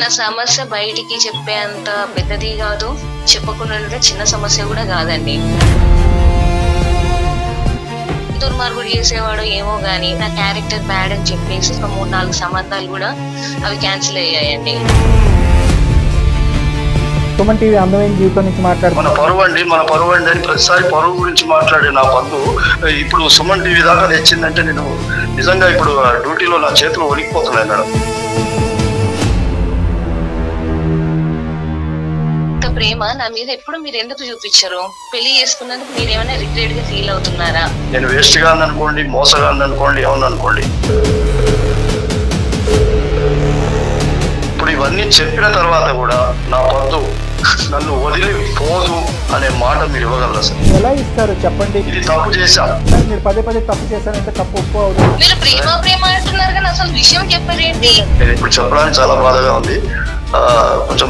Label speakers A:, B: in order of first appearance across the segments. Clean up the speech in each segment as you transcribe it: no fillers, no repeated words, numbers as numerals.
A: నా సమస్య బయటికి చెప్పేంత పెద్దది కాదు, చెప్పకుండా ఉంటే చిన్న సమస్య కూడా కాదండి. దుర్మార్గుడు చేసేవాడు ఏమో గానీ నా క్యారెక్టర్ బ్యాడ్ అని చెప్పేసి ఒక 3-4 సంబంధాలు కూడా అవి క్యాన్సిల్ అయ్యాయండి.
B: సుమన్ టీవీ అందమైన జీవితం నుంచి
C: మన పరువు అండి అని ప్రతిసారి పరువు గురించి మాట్లాడే నా బంధు ఇప్పుడు సుమన్ టీవీ దాకా తెచ్చిందంటే నేను నిజంగా ఇప్పుడు డ్యూటీలో నా చేతులు ఒలికిపోతున్నాయి మేడం.
A: ప్రేమ నా మీద ఎప్పుడు మీరు ఎందుకు చూపించరు? పెళ్లి చేసుకున్నందుకు మీరు ఏమైనా రిగ్రెట్ గా ఫీల్ అవుతున్నారా?
C: నేను వేస్ట్ గా అనుకోండి, మోసగాన్ని అనుకోండి, ఏమన్నా అనుకోండి, ఇప్పుడు ఇవన్నీ చెప్పిన తర్వాత కూడా నా పొద్దు నన్ను వదిలి పోదు అనే మాట మీరు ఇవ్వగలరా సార్?
B: ఎలా ఇస్తారు చెప్పండి?
C: ఇది తప్పు చేశా,
B: మీరు పదే తప్పు చేశారంటే తప్పు ఒప్పు అవుతుంది.
A: మీరు ప్రేమ అంటున్నారు కానీ అసలు విషయం చెప్పరేంటి?
C: నేను ఇప్పుడు చెప్పడానికి చాలా బాధగా ఉంది. కొంచెం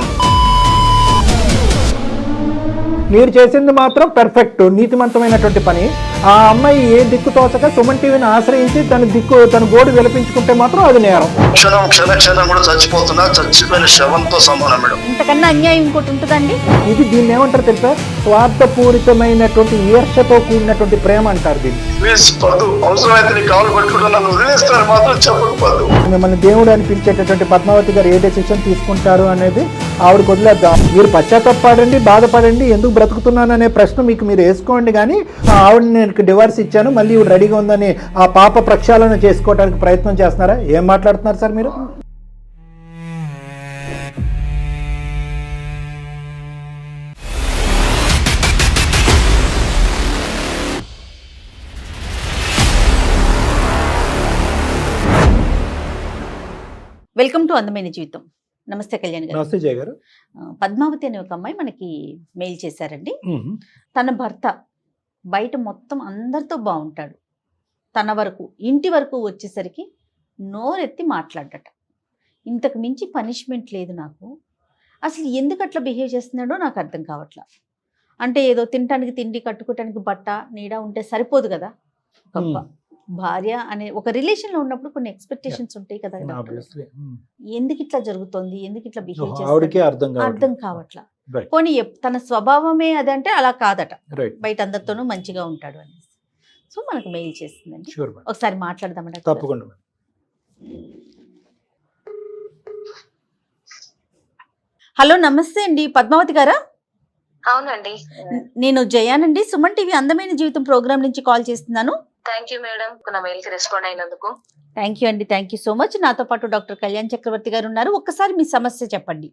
B: మీరు చేసింది మాత్రం పర్ఫెక్ట్, నీతిమంతమైనటువంటి పని. ఆ అమ్మాయి ఏ దిక్కు తోచక సుమన్ టీవీని ఆశ్రయించి తన గోడు విలపించుకుంటే మాత్రం అది నేరం.
C: క్షణం కూడా చచ్చిపోతున్నా, చచ్చిపోయిన శవంతో సమానం మేడం.
D: ఇంతకన్నా అన్యాయం ఇంకోటి ఉంటుందండి?
B: ఇది దీన్ని ఏమంటారు తెలుసా? స్వార్థపూరితమైనటువంటి ఈర్ష్యతో కూడినటువంటి ప్రేమ అంటారు దీన్ని.
C: ప్లీజ్ పద్దు, అవసరమైతే నీ కాలు పట్టుకుంటూ నన్ను వదిలేస్తారు మాత్రం చెప్పదు పద్దు.
B: మిమ్మల్ని దేవుడు అనిపించేటటువంటి పద్మావతి గారు ఏ డెసిషన్ తీసుకుంటారు అనేది ఆవిడకి వదిలేద్దాం. మీరు పశ్చాత్తాపడండి, బాధపడండి, ఎందుకు బ్రతుకుతున్నాను అనే ప్రశ్న మీకు మీరు వేసుకోండి. కానీ ఆవిడ నేను డివోర్స్ ఇచ్చాను, మళ్ళీ ఇవి రెడీగా ఉందని ఆ పాప ప్రక్షాళన చేసుకోవడానికి ప్రయత్నం చేస్తున్నారా? ఏం మాట్లాడుతున్నారు సార్ మీరు?
D: వెల్కమ్ టు అందమైన జీవితం. నమస్తే కళ్యాణ్ గారు.
B: నమస్తే జయ గారు.
D: పద్మావతి అనే ఒక అమ్మాయి మనకి మెయిల్ చేశారండి. తన భర్త బయట మొత్తం అందరితో బాగుంటాడు, తన వరకు ఇంటి వరకు వచ్చేసరికి నోరెత్తి మాట్లాడట. ఇంతకు మించి పనిష్మెంట్ లేదు నాకు. అసలు ఎందుకు అట్లా బిహేవ్ చేస్తున్నాడో నాకు అర్థం కావట్లా. అంటే ఏదో తినటానికి తిండి, కట్టుకోవటానికి బట్ట నీడ ఉంటే సరిపోదు కదా. గొప్ప భార్య అనే ఒక రిలేషన్ లో ఉన్నప్పుడు కొన్ని ఎక్స్పెక్టేషన్స్ ఉంటాయి కదా. ఎందుకు ఇట్లా జరుగుతోంది, ఎందుకు ఇట్లా బిహేవ్ చేస్తాడు అర్థం కావట్లా. పోనీ తన స్వభావమే అదంటే అలా కాదట, బయట అందరితోనూ మంచిగా ఉంటాడు అనేసి. సో మనకు మెయిల్ చేస్తుందండి, ఒకసారి మాట్లాడదామంటే.
B: తప్పకుండా.
D: హలో, నమస్తే అండి, పద్మావతి గారా?
A: అవునండి,
D: నేను జయానండి, సుమన్ టీవీ అందమైన జీవితం ప్రోగ్రామ్ నుంచి కాల్ చేస్తున్నాను.
A: థ్యాంక్ యూ మేడం, నా మెయిల్ కి రెస్పాండ్ అయినందుకు.
D: థ్యాంక్ యూ అండి, థ్యాంక్ యూ సో మచ్. నాతో పాటు డాక్టర్ కళ్యాణ్ చక్రవర్తి గారు ఉన్నారు. ఒక్కసారి మీ సమస్య చెప్పండి.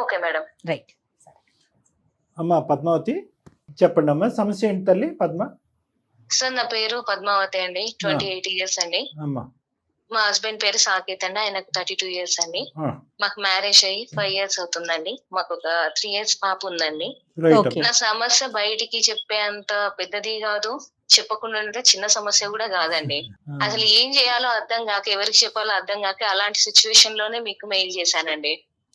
A: Okay madam.
D: రైట్.
B: అమ్మా పద్మావతి చెప్పండి అమ్మా, సమస్య ఏంటి తల్లి? పద్మ
A: సార్, నా పేరు పద్మావతి అండి, 28 ఇయర్స్ అండి. మా హస్బెండ్ పేరు సాకేత్ అండి, ఆయనకు 32 ఇయర్స్ అండి. మాకు మ్యారేజ్ అయ్యి 5 ఇయర్స్ అవుతుందండి. మాకు ఒక 3 ఇయర్స్ పాప ఉందండి. నా సమస్య బయటికి చెప్పేంత పెద్దది కాదు, చెప్పకుండా ఉంటే చిన్న సమస్య కూడా కాదండి. అసలు ఏం చేయాలో అర్థం కాక, ఎవరికి చెప్పాలో అర్థం కాక, అలాంటి సిచ్యువేషన్ లోనే మీకు మెయిల్ చేశానండి.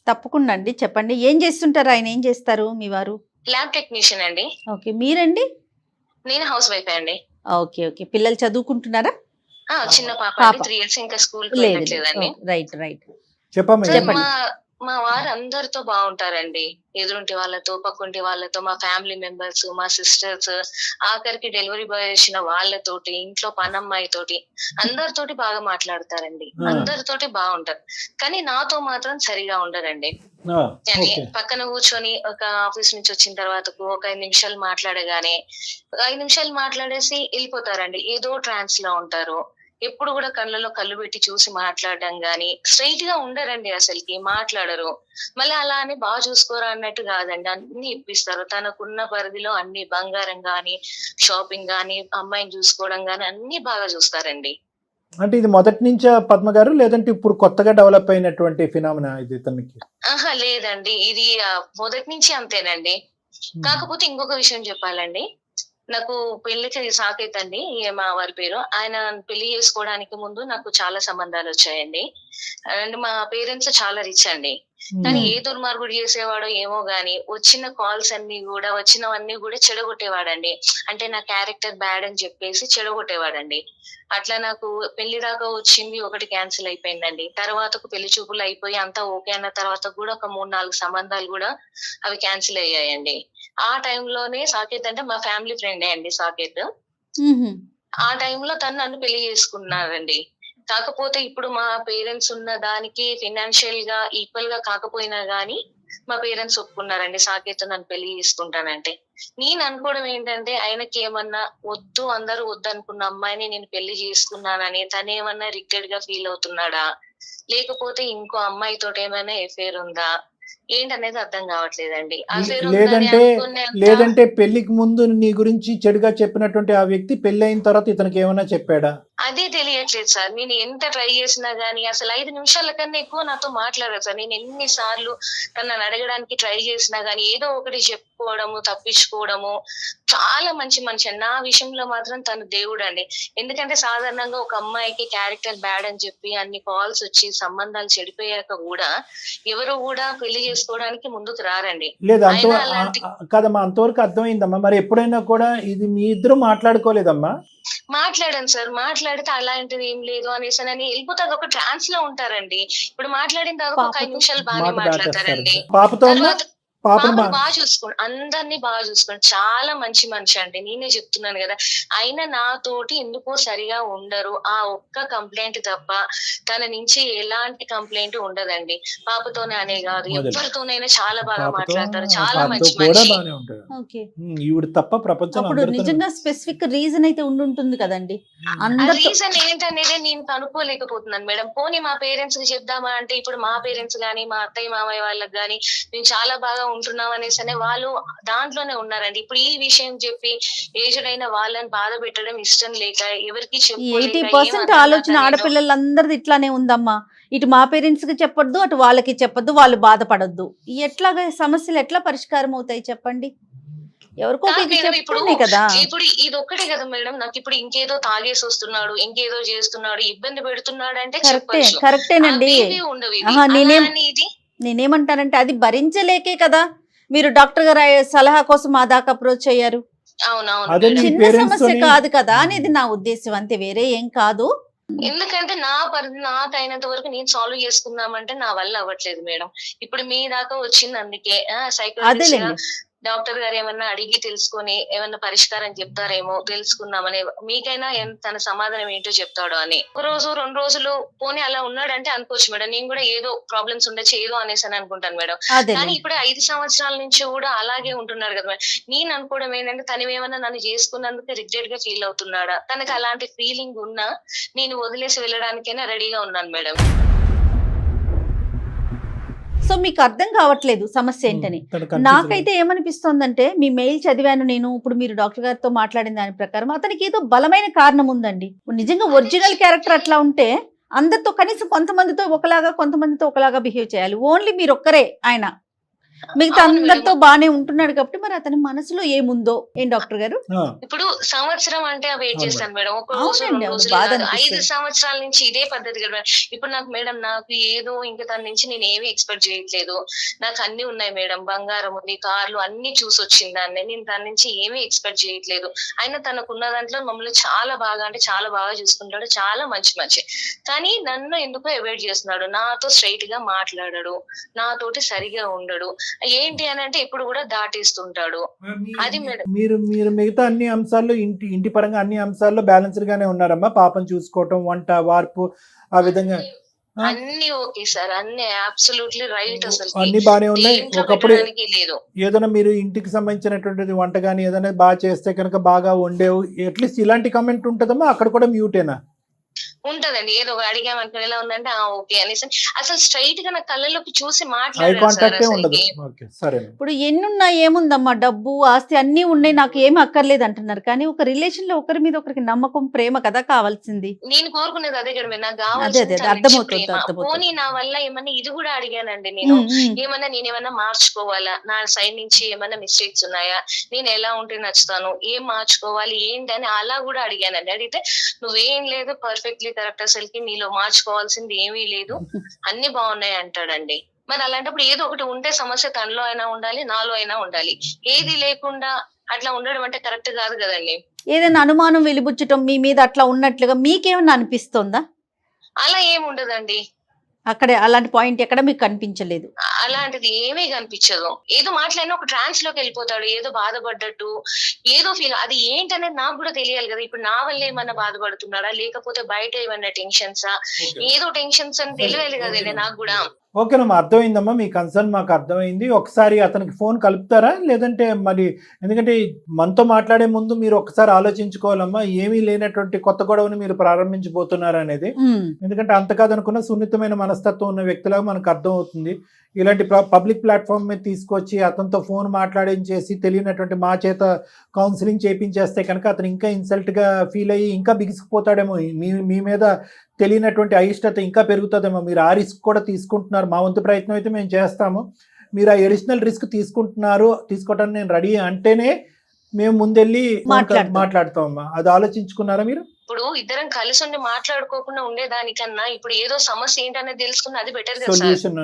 D: తప్పకుండా అండి, చెప్పండి. ఏం చేస్తుంటారు? ఆయన ఏం చేస్తారు మీ వారు?
A: ల్యాబ్ టెక్నీషియన్ అండి.
D: ఓకే, మీరండి?
A: నేను హౌస్ వైఫ్ అండి.
D: ఓకే ఓకే, పిల్లలు చదువుకుంటున్నారా?
A: చిన్న పాప 3 ఇయర్స్, ఇంకా స్కూల్ వెళ్ళట్లేదండి.
D: Right right.
B: చెప్పండి.
A: మా వారు అందరితో బాగుంటారండి, ఎదురుంటి వాళ్ళతో, పక్కుంటి వాళ్ళతో, మా ఫ్యామిలీ మెంబర్స్, మా సిస్టర్స్, ఆఖరికి డెలివరీ బాయ్ వచ్చిన వాళ్ళతోటి, ఇంట్లో పనమ్మాయి తోటి, అందరితోటి బాగా మాట్లాడతారండి, అందరితోటి బాగుంటారు. కానీ నాతో మాత్రం సరిగా ఉండరండి. పక్కన కూర్చొని ఒక ఆఫీస్ నుంచి వచ్చిన తర్వాత ఒక 5 నిమిషాలు మాట్లాడగానే 5 నిమిషాలు మాట్లాడేసి వెళ్ళిపోతారండి. ఏదో ట్రాన్స్ లో ఉంటారు. ఎప్పుడు కూడా కళ్ళలో కళ్ళు పెట్టి చూసి మాట్లాడడం గాని, స్ట్రైట్ గా ఉండరండి, అసలుకి మాట్లాడరు. మళ్ళీ అలా అని బాగా చూసుకోరా అన్నట్టు కాదండి, అన్ని ఇప్పిస్తారు. తనకున్న పరిధిలో అన్ని, బంగారం గాని, షాపింగ్ గాని, అమ్మాయిని చూసుకోవడం గాని అన్ని బాగా చూస్తారండి.
B: అంటే ఇది మొదటి నుంచే పద్మ గారు, లేదంటే ఇప్పుడు కొత్తగా డెవలప్ అయినటువంటి ఫినామినా ఇది తనకి?
A: లేదండి, ఇది మొదటి నుంచి అంతేనండి. కాకపోతే ఇంకొక విషయం చెప్పాలండి, నాకు పెళ్లికి సాకేత్ అండి మా వారి పేరు. ఆయన పెళ్లి చేసుకోవడానికి ముందు నాకు చాలా సంబంధాలు వచ్చాయండి. అండ్ మా పేరెంట్స్ చాలా రిచ్ అండి. కానీ ఏ దుర్మార్గుడు చేసేవాడో ఏమో గాని వచ్చిన కాల్స్ అన్ని కూడా వచ్చినవన్నీ కూడా చెడగొట్టేవాడండి. అంటే నా క్యారెక్టర్ బ్యాడ్ అని చెప్పేసి చెడగొట్టేవాడండి. అట్లా నాకు పెళ్లి దాకా వచ్చింది ఒకటి క్యాన్సిల్ అయిపోయిందండి. తర్వాత పెళ్లి చూపులు అయిపోయి అంతా ఓకే అన్న తర్వాత కూడా ఒక 3-4 సంబంధాలు కూడా అవి క్యాన్సిల్ అయ్యాయండి. ఆ టైంలోనే సాకేత్ అంటే మా ఫ్యామిలీ ఫ్రెండే అండి సాకేత్. ఆ టైంలో తను నన్ను పెళ్లి చేసుకున్నారండి. కాకపోతే ఇప్పుడు మా పేరెంట్స్ ఉన్న దానికి ఫినాన్షియల్ గా ఈక్వల్ గా కాకపోయినా గానీ మా పేరెంట్స్ ఒప్పుకున్నారండి సాకేత్ నన్ను పెళ్లి చేసుకుంటానంటే. నేను అనుకోవడం ఏంటంటే ఆయనకి ఏమన్నా వద్దు అందరూ వద్దు అనుకున్న అమ్మాయిని నేను పెళ్లి చేసుకున్నానని తనేమన్నా రిగ్రెట్ గా ఫీల్ అవుతున్నాడా, లేకపోతే ఇంకో అమ్మాయితో ఏమైనా ఎఫేర్ ఉందా ఏంటనేది అర్థం కావట్లేదండి. అఫేర్
B: లేదంటే పెళ్లికి ముందు నీ గురించి చెడుగా చెప్పినటువంటి ఆ వ్యక్తి పెళ్లి అయిన తర్వాత ఇతనికి ఏమైనా చెప్పాడా?
A: అదే తెలియట్లేదు సార్. నేను ఎంత ట్రై చేసినా గానీ అసలు 5 నిమిషాల కన్నా ఎక్కువ నాతో మాట్లాడరు సార్. నేను ఎన్నిసార్లు నన్ను అడగడానికి ట్రై చేసినా గానీ ఏదో ఒకటి చెప్పుకోవడము, తప్పించుకోవడము. చాలా మంచి మనిషి అండి. నా విషయంలో మాత్రం తను దేవుడు అండి. ఎందుకంటే సాధారణంగా ఒక అమ్మాయికి క్యారెక్టర్ బ్యాడ్ అని చెప్పి అన్ని కాల్స్ వచ్చి సంబంధాలు చెడిపోయాక కూడా ఎవరు కూడా పెళ్లి చేసుకోవడానికి ముందుకు రారండి.
B: లేదు కదమ్మా, అంతవరకు అర్థమైందమ్మా. మరి ఎప్పుడైనా కూడా ఇది మీ ఇద్దరు మాట్లాడుకోలేదమ్మా?
A: మాట్లాడాను సార్. మాట్లాడితే అలాంటిది ఏం లేదు అనేసి అని వెళ్ళిపోతే అదొక ట్రాన్స్ లో ఉంటారండి. ఇప్పుడు మాట్లాడిన తర్వాత ఒక 5 నిమిషాలు బాగానే మాట్లాడతారండి. పాపను బాగా చూసుకోండి, అందరినీ బాగా చూసుకోండి. చాలా మంచి మనిషి అండి, నేనే చెప్తున్నాను కదా. అయినా నాతోటి ఎందుకో సరిగా ఉండరు. ఆ ఒక్క కంప్లైంట్ తప్ప తన నుంచి ఎలాంటి కంప్లైంట్ ఉండదండి. పాపతోనే అనే కాదు, ఎవరితోనైనా చాలా బాగా మాట్లాడతారు. చాలా మంచి మనిషి.
D: నిజంగా స్పెసిఫిక్ రీజన్ అయితే ఉండుంటుంది కదండి.
A: రీజన్ ఏంటనేది నేను కనుక్కోలేకపోతున్నాను మేడం. పోనీ మా పేరెంట్స్ కి చెప్దామా అంటే ఇప్పుడు మా పేరెంట్స్ గానీ మా అత్తయ్య మామయ్య వాళ్ళకి గానీ మేము చాలా బాగా ఉంటున్నాం అనేసి అనే వాళ్ళు దాంట్లోనే ఉన్నారండి. ఇప్పుడు ఈ విషయం చెప్పి ఏజ్డ్ అయిన వాళ్ళని బాధ పెట్టడం ఇష్టం లేక ఎవరికి
D: 80% ఆలోచన ఆడపిల్లలందరిది ఇట్లానే ఉందమ్మా. ఇటు మా పేరెంట్స్ కి చెప్పొద్దు, అటు వాళ్ళకి చెప్పొద్దు, వాళ్ళు బాధపడొద్దు. ఎట్లాగా సమస్యలు ఎట్లా పరిష్కారం అవుతాయి చెప్పండి?
A: ఇప్పుడు ఇది ఒక్కటే కదా మేడం. నాకు ఇప్పుడు ఇంకేదో తాగేసి వస్తున్నాడు, ఇంకేదో చేస్తున్నాడు, ఇబ్బంది పెడుతున్నాడు అంటే
D: కరెక్టేనండి. నేనేమంటానంటే అది భరించలేకే కదా మీరు డాక్టర్ గారు సలహా కోసం మా దాకా అప్రోచ్ అయ్యారు.
A: అవునవును,
D: చిన్న సమస్య కాదు కదా అనేది నా ఉద్దేశం, అంతే, వేరే ఏం కాదు.
A: ఎందుకంటే నాకు అయినంత వరకు నేను సాల్వ్ చేసుకుందామంటే నా వల్ల అవ్వట్లేదు మేడం. ఇప్పుడు మీ దాకా వచ్చింది అందుకే సైకాలజిస్ట్ డాక్టర్ గారు ఏమన్నా అడిగి తెలుసుకొని ఏమన్నా పరిష్కారం చెప్తారేమో తెలుసుకుందామని. మీకైనా తన సమాధానం ఏంటో చెప్తాడు అని. ఒక రోజు 2 రోజులు పోనీ అలా ఉన్నాడంటే అనుకోవచ్చు మేడం. నేను కూడా ఏదో ప్రాబ్లమ్స్ ఉండొచ్చు ఏదో అనేసి అని అనుకుంటాను మేడం. కానీ ఇప్పుడు 5 సంవత్సరాల నుంచి కూడా అలాగే ఉంటున్నాడు కదా మేడం. నేను అనుకోవడం ఏంటంటే తను ఏమన్నా నన్ను చేసుకున్నందుకు రిగ్రెట్ గా ఫీల్ అవుతున్నాడా, తనకు అలాంటి ఫీలింగ్ ఉన్నా నేను వదిలేసి వెళ్ళడానికైనా రెడీగా ఉన్నాను మేడం.
D: సో మీకు అర్థం కావట్లేదు సమస్య ఏంటని. నాకైతే ఏమనిపిస్తోందంటే మీ మెయిల్ చదివాను నేను. ఇప్పుడు మీరు డాక్టర్ గారితో మాట్లాడిన దాని ప్రకారం అతనికి ఏదో బలమైన కారణం ఉందండి. నిజంగా ఒరిజినల్ క్యారెక్టర్ అట్లా ఉంటే అందరితో కనీసం కొంతమందితో ఒకలాగా బిహేవ్ చేయాలి. ఓన్లీ మీరు ఒక్కరే ఆయన, మిగతా అందరితో బానే ఉంటున్నాడు కాబట్టి మరి అతని మనసులో ఏముందో ఏం డాక్టర్ గారు?
A: ఇప్పుడు సంవత్సరం అంటే వెయిట్ చేస్తాను మేడం. ఒక రోజు 5 సంవత్సరాల నుంచి ఇదే పద్ధతి కదా. ఇప్పుడు నాకు మేడం నాకు ఏదో ఇంకా తన నుంచి నేను ఏమి ఎక్స్పెక్ట్ చేయట్లేదు. నాకు అన్ని ఉన్నాయి మేడం, బంగారం ఉంది, కార్లు అన్ని చూసి వచ్చింది దాన్ని. నేను తన నుంచి ఏమీ ఎక్స్పెక్ట్ చేయట్లేదు. అయినా తనకున్న దాంట్లో మమ్మల్ని చాలా బాగా అంటే చాలా బాగా చూసుకుంటాడు, చాలా మంచి. కానీ నన్ను ఎందుకో అవాయిడ్ చేస్తున్నాడు. నాతో స్ట్రైట్ గా మాట్లాడాడు, నాతోటి సరిగా ఉండడు. ఏంటి అని అంటే ఇప్పుడు కూడా దాటిస్తుంటాడు. అది
B: మీరు మిగతా అన్ని అంశాల్లో ఇంటి పరంగా అన్ని అంశాల్లో బ్యాలెన్స్డ్ గానే ఉన్నారమ్మా? పాపం చూసుకోవటం, వంట, వార్పు, ఆ విధంగా
A: అన్ని ఓకే సార్, అన్ని అబ్సల్యూట్లీ రైట్. అసలు
B: అన్ని బానే ఉన్నాయి. ఒకప్పుడు ఏదైనా మీరు ఇంటికి సంబంధించినటువంటిది వంట గానీ ఏదైనా బాగా చేస్తే కనుక బాగా వండేవు అట్లీస్ట్ ఇలాంటి కామెంట్ ఉంటుందమ్మా? అక్కడ కూడా మ్యూటేనా?
A: ఉంటదండి. ఏదో అడిగామనుకుని ఎలా ఉందంటే ఓకే అనేసి అసలు స్ట్రైట్ గా నా కళ్ళలోకి చూసి మాట్లాడారు.
D: ఇప్పుడు ఎన్నున్నా ఏముందమ్మా, డబ్బు ఆస్తి అన్ని ఉన్నాయి, నాకు ఏమి అక్కర్లేదు అంటున్నారు. కానీ ఒక రిలేషన్ లో ఒకరి మీద ఒకరికి నమ్మకం, ప్రేమ కదా కావాల్సింది.
A: నేను కోరుకునేది అదే కదా, నాకు కావాల్సింది. పోనీ నా వల్ల ఏమన్నా ఇది కూడా అడిగానండి నేను. నేనేమన్నా మార్చుకోవాలా, నా సైడ్ నుంచి ఏమన్నా మిస్టేక్స్ ఉన్నాయా, నేను ఎలా ఉంటే నచ్చుతాను, ఏం మార్చుకోవాలి ఏంటి అని అలా కూడా అడిగానండి. అడిగితే నువ్వేం లేదు, పర్ఫెక్ట్లీ కరెక్ట్, అసలుకి నీలో మార్చుకోవాల్సింది ఏమీ లేదు, అన్ని బాగున్నాయి అంటాడండి. మరి అలాంటప్పుడు ఏదో ఒకటి ఉంటే సమస్య తనలో అయినా ఉండాలి, నాలో అయినా ఉండాలి. ఏది లేకుండా అట్లా ఉండడం అంటే కరెక్ట్ కాదు కదండి.
D: ఏదైనా అనుమానం వెలిబుచ్చటం మీ మీద అట్లా ఉన్నట్లుగా మీకేమన్నా అనిపిస్తుందా?
A: అలా ఏమి ఉండదండి.
D: అక్కడ అలాంటి పాయింట్ ఎక్కడ మీకు కనిపించలేదు?
A: అలాంటిది ఏమీ కనిపించదు. ఏదో మాట్లాడినా ఒక ట్రాన్స్ లోకి వెళ్ళిపోతాడు, ఏదో బాధపడ్డట్టు, ఏదో ఫీల్. అది ఏంటనేది నాకు కూడా తెలియాలి కదా. ఇప్పుడు నా వల్ల ఏమన్నా బాధపడుతున్నాడా, లేకపోతే బయట ఏమన్నా టెన్షన్సా, ఏదో టెన్షన్స్ అని తెలియాలి కదండి నాకు కూడా.
B: ఓకేనమ్మా, అర్థమైందమ్మా, మీ కన్సర్న్ మాకు అర్థమైంది. ఒకసారి అతనికి ఫోన్ కలుపుతారా, లేదంటే మరి, ఎందుకంటే మనతో మాట్లాడే ముందు మీరు ఒకసారి ఆలోచించుకోవాలమ్మా, ఏమీ లేనటువంటి కొత్త గొడవని మీరు ప్రారంభించబోతున్నారు అనేది. ఎందుకంటే అంత కాదనుకున్న సున్నితమైన మనస్తత్వం ఉన్న వ్యక్తిలాగా మనకు అర్థం అవుతుంది. ఇలాంటి పబ్లిక్ ప్లాట్ఫామ్ మీద తీసుకొచ్చి అతనితో ఫోన్ మాట్లాడించేసి తెలియనటువంటి మా చేత కౌన్సిలింగ్ చేయించేస్తే కనుక అతను ఇంకా ఇన్సల్ట్గా ఫీల్ అయ్యి ఇంకా బిగిసిపోతాడేమో. మీ మీద తెలియనటువంటి అయిష్టత ఇంకా పెరుగుతుందేమో. మీరు ఆ రిస్క్ కూడా తీసుకుంటున్నారు. మా వంతు ప్రయత్నం అయితే మేము చేస్తాము. మీరు ఆ ఎడిషనల్ రిస్క్ తీసుకోవటానికి నేను రెడీ అంటేనే మేము ముందెళ్ళి మాట్లాడతామమ్మా. అది ఆలోచించుకున్నారా మీరు?
A: ఇప్పుడు ఇద్దరం కలిసి ఉండి మాట్లాడుకోకుండా ఉండేదానికన్నా ఇప్పుడు ఏదో సమస్య ఏంటనేది తెలుసుకుని అది బెటర్ కదా సార్.
B: సొల్యూషన్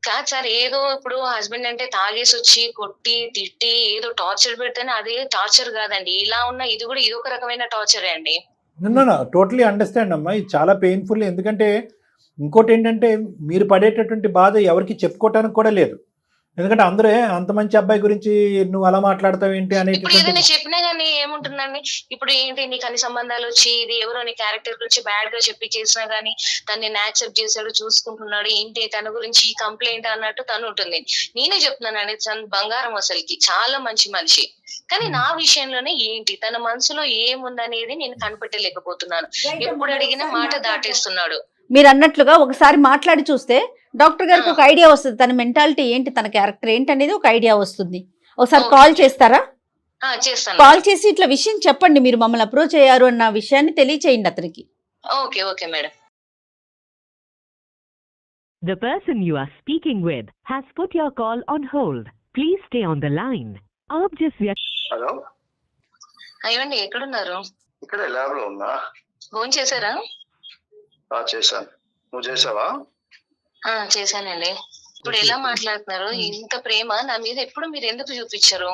A: కాదు సార్, ఏదో ఇప్పుడు హస్బెండ్ అంటే తాగేసి వచ్చి కొట్టి తిట్టి ఏదో టార్చర్ పెడితేనే అదే టార్చర్ కాదండి. ఇలా ఉన్న ఇది కూడా ఇదొక రకమైన టార్చర్ అండి.
B: టోటలీ అండర్స్టాండ్ అమ్మా, ఇది చాలా పెయిన్ఫుల్. ఎందుకంటే ఇంకోటి ఏంటంటే మీరు పడేటటువంటి బాధ ఎవరికి చెప్పుకోవటానికి కూడా లేదు. ఎందుకంటే అందరూ అంత మంచి అబ్బాయి గురించి నువ్వు అలా మాట్లాడతావు ఏంటి అని.
A: ఇప్పుడు ఏదైనా చెప్పినా గానీ ఏముంటుందండి, ఇప్పుడు ఏంటి నీకు అన్ని సంబంధాలు వచ్చి ఇది ఎవరో నీ క్యారెక్టర్ గురించి బ్యాడ్ గా చెప్పి చేసినా గానీ తను నేను యాక్సెప్ట్ చేశాడు, చూసుకుంటున్నాడు, ఏంటి తన గురించి ఈ కంప్లైంట్ అన్నట్టు తను ఉంటుంది. నేనే చెప్తున్నానండి, తను బంగారం, అసలుకి చాలా మంచి మనిషి. కానీ నా విషయంలోనే ఏంటి తన మనసులో ఏముందనేది నేను కనిపెట్టలేకపోతున్నాను. ఎప్పుడు అడిగినా మాట దాటేస్తున్నాడు.
D: మీరు అన్నట్లుగా ఒకసారి మాట్లాడి చూస్తే డాక్టర్ గారికి ఒక ఐడియా వస్తుంది, తన మెంటాలిటీ ఏంటి, తన క్యారెక్టర్ ఏంటి అనేది ఒక ఐడియా వస్తుంది. ఒకసారి కాల్ చేస్తారా?
A: చేస్తాను.
D: కాల్ చేసి ఇట్లా విషయం చెప్పండి, మీరు మమ్మల్ని అప్రోచ్ అయ్యారు అన్న విషయాన్ని తెలియచేయండి అతనికి.
A: Okay madam.
E: The person you are speaking with has put your call on hold. Please stay on the line. आप जिस व्यक्ति
C: హలో,
A: అయ్యండి ఎక్కడున్నారు?
C: ఇక్కడే ల్యాబ్ లో ఉన్నా.
A: ఫోన్ చేశారా?
C: చేశాను. నువ్వు చేసావా?
A: చేశానండి. ఇప్పుడు ఎలా మాట్లాడుతున్నారు? ఇంత ప్రేమ నా మీద ఎప్పుడు మీరు ఎందుకు చూపించారు?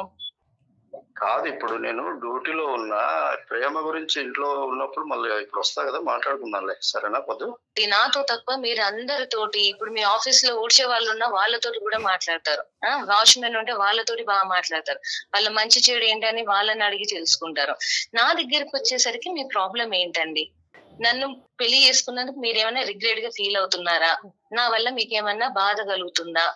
C: కాదు, ఇప్పుడు నేను డ్యూటీలో ఉన్నా. ప్రేమ గురించి ఇంట్లో ఉన్నప్పుడు మళ్ళీ ఇప్పుడు వస్తా కదా, మాట్లాడుకుందాంలే, సరేనా? పొద్దు
A: నాతో తప్ప మీరు అందరితోటి, ఇప్పుడు మీ ఆఫీస్ లో ఊడ్చే వాళ్ళు ఉన్న వాళ్ళతోటి కూడా మాట్లాడతారు, వాచ్మెన్ ఉంటే వాళ్ళతోటి బాగా మాట్లాడతారు, వాళ్ళ మంచి చెడు ఏంటని వాళ్ళని అడిగి తెలుసుకుంటారు. నా దగ్గరికి వచ్చేసరికి మీ ప్రాబ్లం ఏంటండి? నన్ను పెళ్లి చేసుకున్నందుకు మీరేమైనా రిగ్రెట్ గా ఫీల్ అవుతున్నారా? నా వల్ల మీకేమన్నా బాధ కలుగుతుందా?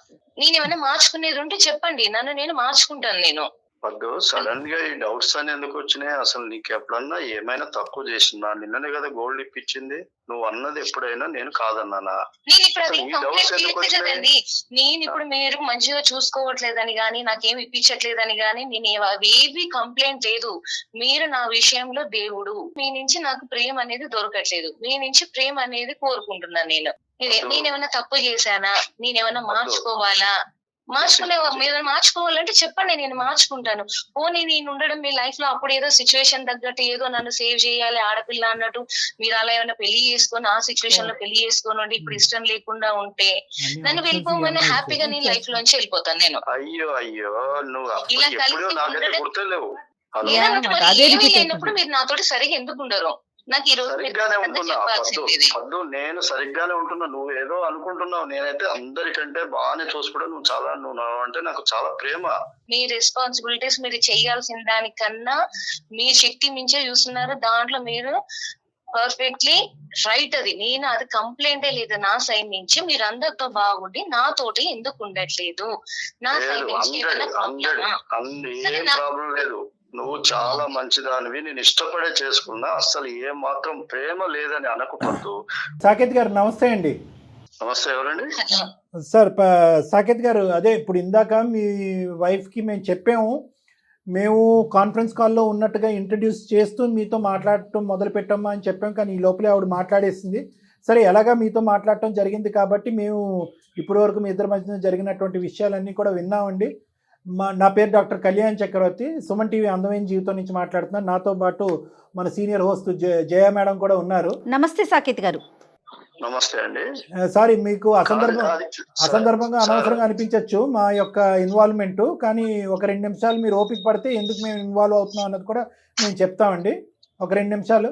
A: నేనేమైనా మార్చుకునేది ఉంటే చెప్పండి, నన్ను నేను మార్చుకుంటాను. నేను
C: వద్దు, సడన్ గా ఈ డౌట్స్ అని ఎందుకు వచ్చినాయి? అసలు నీకు ఎప్పుడన్నా ఏమైనా తక్కువ చేసిందా? నిన్ననే కదా గోల్డ్ ఇప్పించింది. నువ్వు అన్నది ఎప్పుడైనా నేను కాదన్నానా?
A: నేను ఇప్పుడు అది కంప్లైంట్ కదండి. నేను ఇప్పుడు మీరు మంచిగా చూసుకోవట్లేదని గానీ నాకేమి ఇప్పించట్లేదని గానీ నేను అవేవి కంప్లైంట్ లేదు. మీరు నా విషయంలో దేవుడు. మీ నుంచి నాకు ప్రేమ అనేది దొరకట్లేదు, మీ నుంచి ప్రేమ అనేది కోరుకుంటున్నాను. నేనేమైనా తప్పు చేశానా? నేనేమైనా మార్చుకోవాలా? మీరు మార్చుకోవాలంటే చెప్పండి, నేను మార్చుకుంటాను. పోనీ నేను ఉండడం మీ లైఫ్ లో అప్పుడు ఏదో సిచ్యువేషన్ తగ్గట్టు ఏదో నన్ను సేవ్ చేయాలి ఆడపిల్ల అన్నట్టు మీరు అలా ఏమైనా పెళ్లి చేసుకొని ఆ సిచ్యువేషన్ లో పెళ్లి చేసుకొని ఇప్పుడు ఇష్టం లేకుండా ఉంటే నన్ను వెళ్ళిపోమని హ్యాపీగా నేను లైఫ్ లోంచి వెళ్ళిపోతాను. నేను
C: అయ్యో నువ్వు
A: ఇలా లేనప్పుడు మీరు నాతోటి సరిగా ఎందుకు ఉండరు? నాకు ఈ రోజు
C: సరిగ్గానే ఉంటున్నా పద్దు, నేను సరిగ్గానే ఉంటున్నా. నువ్వు ఏదో అనుకుంటున్నావు. నేనైతే అందరికంటే బాగానే చూసుకుంటా. నువ్వు అంటే నాకు చాలా ప్రేమ.
A: మీ రెస్పాన్సిబిలిటీస్ మీరు చెయ్యాల్సిన దానికన్నా మీ శక్తి మించే చూస్తున్నారు. దాంట్లో మీరు పర్ఫెక్ట్లీ రైట్. అది అది కంప్లైంటే లేదు నా సైడ్ నుంచి. మీరు అందరితో బాగుండి నాతోటి ఎందుకు ఉండట్లేదు? నా సైడ్ నుంచి
C: ప్రాబ్లం లేదు. నువ్వు చాలా మంచిదానివి, నేను ఇష్టపడే చేసుకున్నా. అసలు ఏ మాత్రం ప్రేమ లేదని అనకపోద్దు.
B: సాకేత్ గారు నమస్తే అండి.
C: నమస్తే, ఎవరండి?
B: సార్ సాకేత్ గారు, అదే ఇప్పుడు ఇందాక మీ వైఫ్కి మేము చెప్పాము, మేము కాన్ఫరెన్స్ కాల్లో ఉన్నట్టుగా ఇంట్రడ్యూస్ చేస్తూ మీతో మాట్లాడటం మొదలు పెట్టామా అని చెప్పాం. కానీ ఈ లోపలే ఆవిడ మాట్లాడేసింది. సరే, ఎలాగా మీతో మాట్లాడటం జరిగింది కాబట్టి మేము ఇప్పటి వరకు మీ ఇద్దరి మధ్య జరిగినటువంటి విషయాలన్నీ కూడా విన్నామండి. నా పేరు డాక్టర్ కళ్యాణ్ చక్రవర్తి, సుమన్ టీవీ అందమైన జీవితం నుంచి మాట్లాడుతున్నాను. నాతో పాటు మన సీనియర్ హోస్ట్ జయ మేడం కూడా ఉన్నారు.
D: నమస్తే సాకేత్ గారు.
C: నమస్తే అండి.
B: సారీ, మీకు అసందర్భంగా అనవసరంగా అనిపించవచ్చు మా యొక్క ఇన్వాల్వ్మెంట్, కానీ ఒక 2 నిమిషాలు మీరు ఓపిక పడితే ఎందుకు మేము ఇన్వాల్వ్ అవుతున్నాం అన్నది కూడా మేము చెప్తామండి. ఒక 2 నిమిషాలు.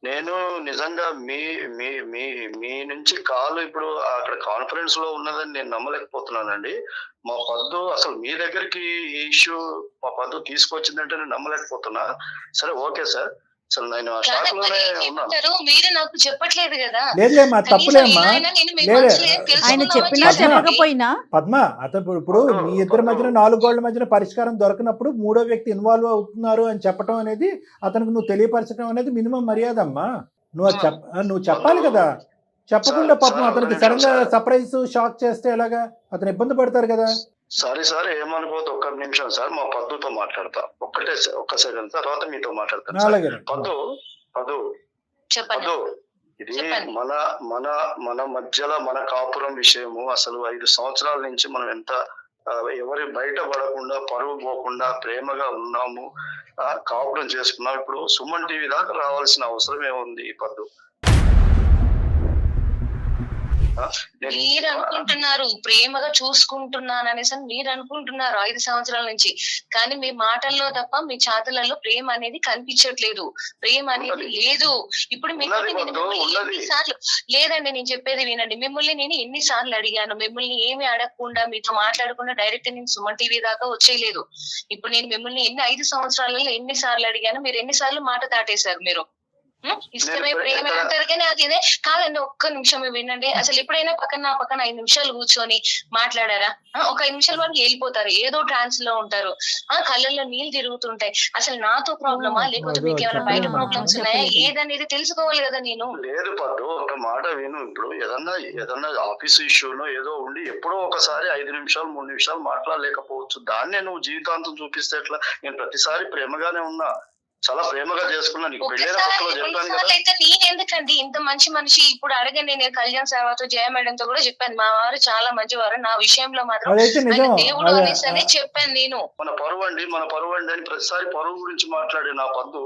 C: నేను నిజంగా మీ మీ మీ మీ నుంచి కాల్ ఇప్పుడు అక్కడ కాన్ఫరెన్స్ లో ఉన్నదని నేను నమ్మలేకపోతున్నానండి. మా పద్దు అసలు మీ దగ్గరికి ఈ ఇష్యూ మా పద్దు తీసుకొచ్చిందంటే నేను నమ్మలేకపోతున్నా. సరే, ఓకే సార్. అసలు నేను ఆ షాక్ లోనే ఉన్నాను.
A: మీరు నాకు చెప్పట్లేదు కదా.
B: లేదులేమ్మా, తప్పులేమ్మా.
D: ఆయన చెప్పినా చెప్పకపోయినా
B: పద్మ, అతను ఇప్పుడు మీ ఇద్దరి మధ్యన 4 గోళ్ల మధ్యన పరిష్కారం దొరకనప్పుడు 3వ వ్యక్తి ఇన్వాల్వ్ అవుతున్నారు అని చెప్పడం అనేది, అతనికి నువ్వు తెలియపరచడం అనేది మినిమం మర్యాద అమ్మా. నువ్వు చెప్పాలి కదా. చెప్పకుండా పాపం అతనికి సడన్ గా సర్ప్రైజ్ షాక్ చేస్తే ఎలాగా? అతను ఇబ్బంది పడతారు కదా.
C: సారీ సార్, ఏమనుకోవద్దు. ఒక్క నిమిషం సార్, మా పద్దుతో మాట్లాడతా. ఒక్క సెకండ్, తర్వాత మీతో మాట్లాడతాను.
B: అలాగే.
C: పద్దు, ఇది మన మధ్యలో మన కాపురం విషయము. అసలు 5 సంవత్సరాల నుంచి మనం ఎంత ఎవరి బయట పడకుండా, పరువు పోకుండా ప్రేమగా ఉన్నాము, కాపురం చేసుకున్నాం. ఇప్పుడు సుమన్ టీవీ దాకా రావాల్సిన అవసరం ఏముంది పద్దు?
A: మీరు అనుకుంటున్నారు ప్రేమగా చూసుకుంటున్నాను అనేసి మీరు అనుకుంటున్నారు 5 సంవత్సరాల నుంచి, కానీ మీ మాటల్లో తప్ప మీ చేతులలో ప్రేమ అనేది కనిపించట్లేదు. ప్రేమ అనేది లేదు. ఇప్పుడు ఎన్నిసార్లు లేదండి, నేను చెప్పేది వినండి. మిమ్మల్ని నేను ఎన్నిసార్లు అడిగాను? మిమ్మల్ని ఏమి అడగకుండా, మీతో మాట్లాడకుండా డైరెక్ట్ నేను సుమన్ టీవీ దాకా వచ్చేయలేదు. ఇప్పుడు నేను మిమ్మల్ని 5 సంవత్సరాలలో ఎన్నిసార్లు అడిగాను? మీరు ఎన్నిసార్లు మాట దాటేశారు. మీరు ఇష్టమే ప్రేమ అంటారు కానీ అది ఇదే కాదండి. ఒక్క నిమిషం వినండి. అసలు ఎప్పుడైనా నా పక్కన 5 నిమిషాలు కూర్చొని మాట్లాడారా? ఒక 5 నిమిషాల వరకు వెళ్ళిపోతారు, ఏదో ట్రాన్స్ లో ఉంటారు, కళ్ళల్లో నీళ్ళు తిరుగుతుంటాయి. అసలు నాతో ప్రాబ్లమా లేకపోతే మీకు ఏమైనా బయట ప్రాబ్లమ్స్ ఉన్నాయా ఏదనేది తెలుసుకోవాలి కదా. నేను
C: లేదు పద్దు, ఒక మాట విను. ఇప్పుడు ఏదన్నా ఆఫీస్ ఇష్యూనో ఏదో ఉండి ఎప్పుడో ఒకసారి 5 నిమిషాలు 3 నిమిషాలు మాట్లాడలేకపోవచ్చు. దాన్నే నువ్వు జీవితాంతం చూపిస్తే ఎట్లా? నేను ప్రతిసారి ప్రేమగానే ఉన్నా, చాలా ప్రేమగా చేసుకున్నా. నీకు పెళ్ళైన కొత్తలో చెప్పాను కదా.
A: నేను ఎందుకండి ఇంత మంచి మనిషి? ఇప్పుడు అడగండి, నేను కళ్యాణ్ సార్తో జయ మేడం తో కూడా చెప్పాను, మా వారు చాలా మంచివారు, నా విషయంలో మాత్రం దేవుడు అనేసి చెప్పాను నేను.
C: మన పరువు అండి అని ప్రతిసారి పరువు గురించి మాట్లాడే నా పద్దు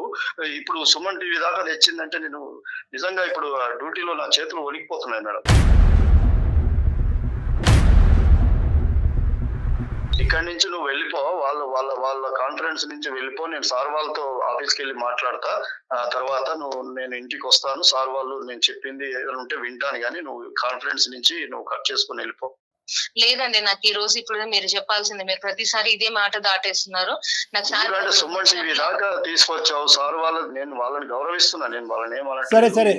C: ఇప్పుడు సుమన్ టీవీ దాకా తెచ్చిందంటే నేను నిజంగా ఇప్పుడు డ్యూటీలో నా చేతులు వణికిపోతున్నాయి మేడం. ఇక్కడి నుంచి నువ్వు వెళ్ళిపో, వాళ్ళ కాన్ఫరెన్స్ నుంచి వెళ్ళిపో. నేను సార్ వాళ్ళతో ఆఫీస్కి వెళ్ళి మాట్లాడతా. తర్వాత నేను ఇంటికి వస్తాను. సార్ వాళ్ళు నేను చెప్పింది ఏదైనా ఉంటే వింటాను, కానీ నువ్వు కాన్ఫరెన్స్ నుంచి నువ్వు కట్ చేసుకుని వెళ్ళిపో.
A: లేదండి, నాకు ఈ రోజు ఇప్పుడు మీరు చెప్పాల్సింది. మీరు ప్రతిసారి ఇదే మాట దాటేస్తున్నారు. నాకు
C: సుమన్ టీవీ దాకా తీసుకొచ్చావు సార్ వాళ్ళు, నేను వాళ్ళని గౌరవిస్తున్నా. నేను వాళ్ళని
B: సరే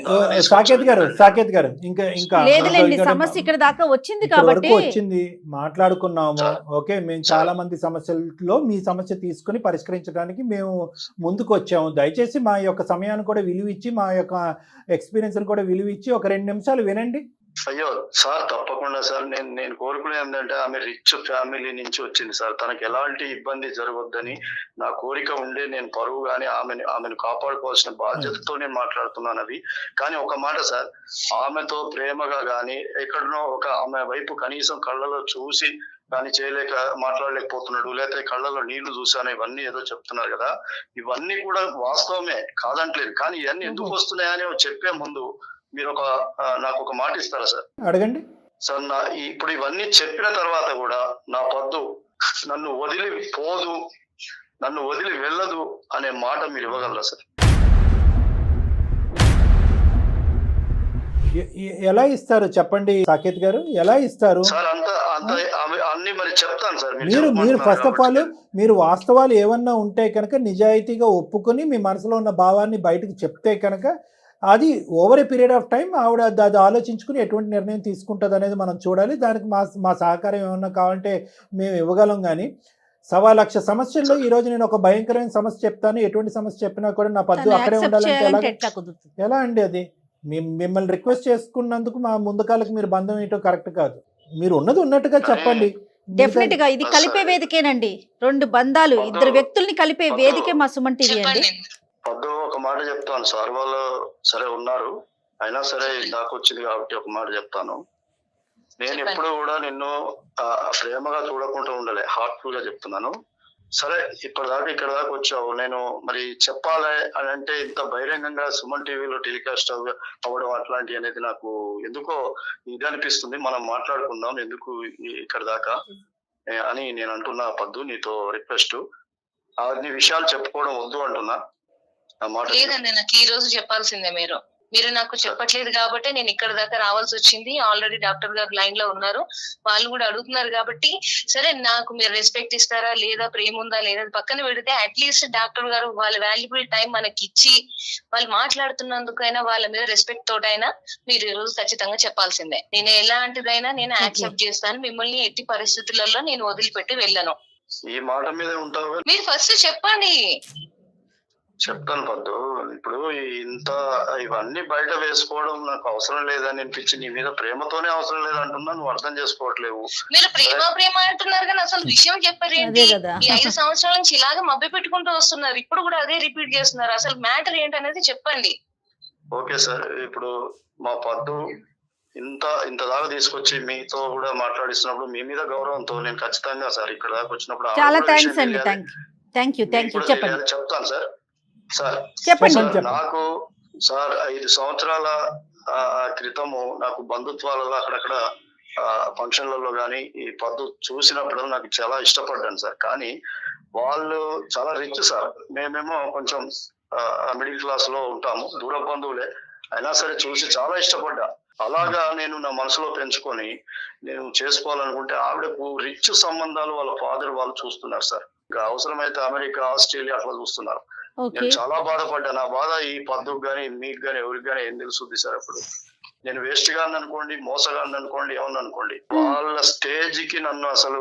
B: సాకేత్ గారు ఇంకా
D: లేదులేండి, సమస్య ఇక్కడ దాకా వచ్చింది కాబట్టి
B: వచ్చింది, మాట్లాడుకున్నాము. ఓకే, మేము చాలా మంది సమస్యల్లో మీ సమస్య తీసుకుని పరిష్కరించడానికి మేము ముందుకు వచ్చాము. దయచేసి మా యొక్క సమయాన్ని కూడా విలువ ఇచ్చి, మా యొక్క ఎక్స్పీరియన్స్ కూడా విలువ ఇచ్చి ఒక 2 నిమిషాలు వినండి.
C: అయ్యో సార్, తప్పకుండా సార్. నేను కోరుకునేది ఏంటంటే, ఆమె రిచ్ ఫ్యామిలీ నుంచి వచ్చింది సార్. తనకి ఎలాంటి ఇబ్బంది జరగొద్దని నా కోరిక ఉండే నేను పరువు గానీ ఆమెను కాపాడుకోవాల్సిన బాధ్యతతో నేను మాట్లాడుతున్నాను అవి. కానీ ఒక మాట సార్, ఆమెతో ప్రేమగా గానీ ఎక్కడనో ఆమె వైపు కనీసం కళ్ళలో చూసి కానీ మాట్లాడలేకపోతున్నాడు, లేకపోతే కళ్ళలో నీళ్లు చూసాను, ఇవన్నీ ఏదో చెప్తున్నారు కదా. ఇవన్నీ కూడా వాస్తవమే, కాదంటలేదు. కానీ ఇవన్నీ ఎందుకు వస్తున్నాయని చెప్పే ముందు మీరు నాకు ఒక మాట ఇస్తారా సార్?
B: అడగండి
C: సార్. ఇప్పుడు ఇవన్నీ చెప్పిన తర్వాత కూడా నా పద్దు నన్ను వదిలి పోదు, నన్ను వదిలి వెళ్ళదు అనే మాట మీరు ఇవ్వగలరా సార్?
B: ఎలా ఇస్తారు చెప్పండి సాకేత్ గారు, ఎలా ఇస్తారు
C: సార్? అన్ని మరి చెప్తాను సార్.
B: మీరు ఫస్ట్ ఆఫ్ ఆల్ మీరు వాస్తవాలు ఏమన్నా ఉంటే కనుక నిజాయితీగా ఒప్పుకొని మీ మనసులో ఉన్న భావాన్ని బయటకు చెప్తే కనుక అది over a period of time ఆవిడ అది ఆలోచించుకుని ఎటువంటి నిర్ణయం తీసుకుంటుంది అనేది మనం చూడాలి. దానికి మా సహకారం ఏమన్నా కావాలంటే మేము ఇవ్వగలం. కానీ 1,00,000 సమస్యల్లో ఈ రోజు నేను ఒక భయంకరమైన సమస్య చెప్తాను, ఎటువంటి సమస్య చెప్పినా కూడా నా పద్దు అక్కడే ఉండాలంటే ఎలా అండి? అది మిమ్మల్ని రిక్వెస్ట్ చేసుకున్నందుకు మా ముందుకాలకు మీరు బంధం ఏంటో కరెక్ట్ కాదు. మీరు ఉన్నది ఉన్నట్టుగా చెప్పండి.
D: డెఫినెట్ గా ఇది కలిపే వేదికేనండి. 2 బంధాలు, 2 వ్యక్తుల్ని కలిపే వేదికే మా సుమన్ టీవీ అండి.
C: పద్దు ఒక మాట చెప్తాను. సార్ వాళ్ళు సరే ఉన్నారు, అయినా సరే నాకు వచ్చింది కాబట్టి ఒక మాట చెప్తాను. నేను ఎప్పుడు కూడా నిన్ను ప్రేమగా చూడకుండా ఉండలే, హార్ట్ఫుల్ గా చెప్తున్నాను. సరే ఇప్పటిదాకా ఇక్కడ దాకా వచ్చావు, నేను మరి చెప్పాలి అని అంటే ఇంత బహిరంగంగా సుమన్ టీవీలో టెలికాస్ట్ అవ్వడం అట్లాంటి అనేది నాకు ఎందుకో ఇది అనిపిస్తుంది. మనం మాట్లాడుకుందాం ఎందుకు ఇక్కడ దాకా అని నేను అంటున్నా. పద్దు నీతో రిక్వెస్ట్, అన్ని విషయాలు చెప్పుకోవడం వద్దు అంటున్నా. ఆ మాట
A: లేదండి, నాకు ఈ రోజు చెప్పాల్సిందే. మీరు నాకు చెప్పట్లేదు కాబట్టి నేను ఇక్కడ దాకా రావాల్సి వచ్చింది. ఆల్రెడీ డాక్టర్ గారు లైన్ లో ఉన్నారు, వాళ్ళు కూడా అడుగుతున్నారు కాబట్టి సరే నాకు మీరు రెస్పెక్ట్ ఇస్తారా లేదా, ప్రేమ ఉందా లేదా పక్కన పెడితే అట్లీస్ట్ డాక్టర్ గారు వాళ్ళ వాల్యుబుల్ టైం మనకి ఇచ్చి వాళ్ళు మాట్లాడుతున్నందుకైనా వాళ్ళ మీద రెస్పెక్ట్ తోటైనా మీరు ఈ రోజు ఖచ్చితంగా చెప్పాల్సిందే. నేను ఎలాంటిదైనా నేను యాక్సెప్ట్ చేస్తాను, మిమ్మల్ని ఎట్టి పరిస్థితులలో నేను వదిలిపెట్టి వెళ్ళను.
C: ఈ మాట మీద ఉంటావు.
A: మీరు ఫస్ట్ చెప్పండి.
C: చెప్తాను పద్దు. ఇప్పుడు ఇంత ఇవన్నీ బయట వేసుకోవడం నాకు అవసరం లేదని అనిపించి నీ మీద ప్రేమతోనే అవసరం లేదంటున్నా, నువ్వు అర్థం చేసుకోవట్లేవు.
A: మీరు ప్రేమ అంటున్నారు కానీ అసలు విషయం చెప్పారేంటి? ఈ 5 సంవత్సరాల నుంచి ఇలాగే మభ్య పెట్టుకుంటూ వస్తున్నారు, ఇప్పుడు కూడా అదే రిపీట్ చేస్తున్నారు. అసలు మ్యాటర్ ఏంటనేది చెప్పండి.
C: ఓకే సార్, ఇప్పుడు మా పద్దు ఇంత దాకా తీసుకొచ్చి మీతో కూడా మాట్లాడిస్తున్నప్పుడు మీ మీద గౌరవంతో నేను ఖచ్చితంగా సార్ ఇక్కడ దాకా వచ్చినప్పుడు
D: చాలా థ్యాంక్స్ అండి. థ్యాంక్ యూ చెప్పండి.
C: చెప్తాను సార్.
D: చెప్పండి.
C: నాకు సార్ 5 సంవత్సరాల క్రితము నాకు బంధుత్వాలలో అక్కడక్కడ ఫంక్షన్లలో కానీ ఈ పద్దు చూసినప్పుడు నాకు చాలా ఇష్టపడ్డాను సార్. కానీ వాళ్ళు చాలా రిచ్ సార్, మేమేమో కొంచెం మిడిల్ క్లాస్ లో ఉంటాము, దూర బంధువులే అయినా సరే చూసి చాలా ఇష్టపడ్డా. అలాగా నేను నా మనసులో పెంచుకొని నేను చేసుకోవాలనుకుంటే ఆవిడకు రిచ్ సంబంధాలు వాళ్ళ ఫాదర్ వాళ్ళు చూస్తున్నారు సార్. ఇంకా అవసరమైతే అమెరికా, ఆస్ట్రేలియా అట్లా చూస్తున్నారు. నేను చాలా బాధపడ్డా. నా బాధ ఈ పద్దుకు గానీ మీకు గానీ ఎవరికి గానీ ఏం తెలుస్తుంది సార్. అప్పుడు నేను వేస్ట్ గాని అనుకోండి, మోసగాని అనుకోండి, ఏమన్నా అనుకోండి, వాళ్ళ స్టేజ్ కి నన్ను అసలు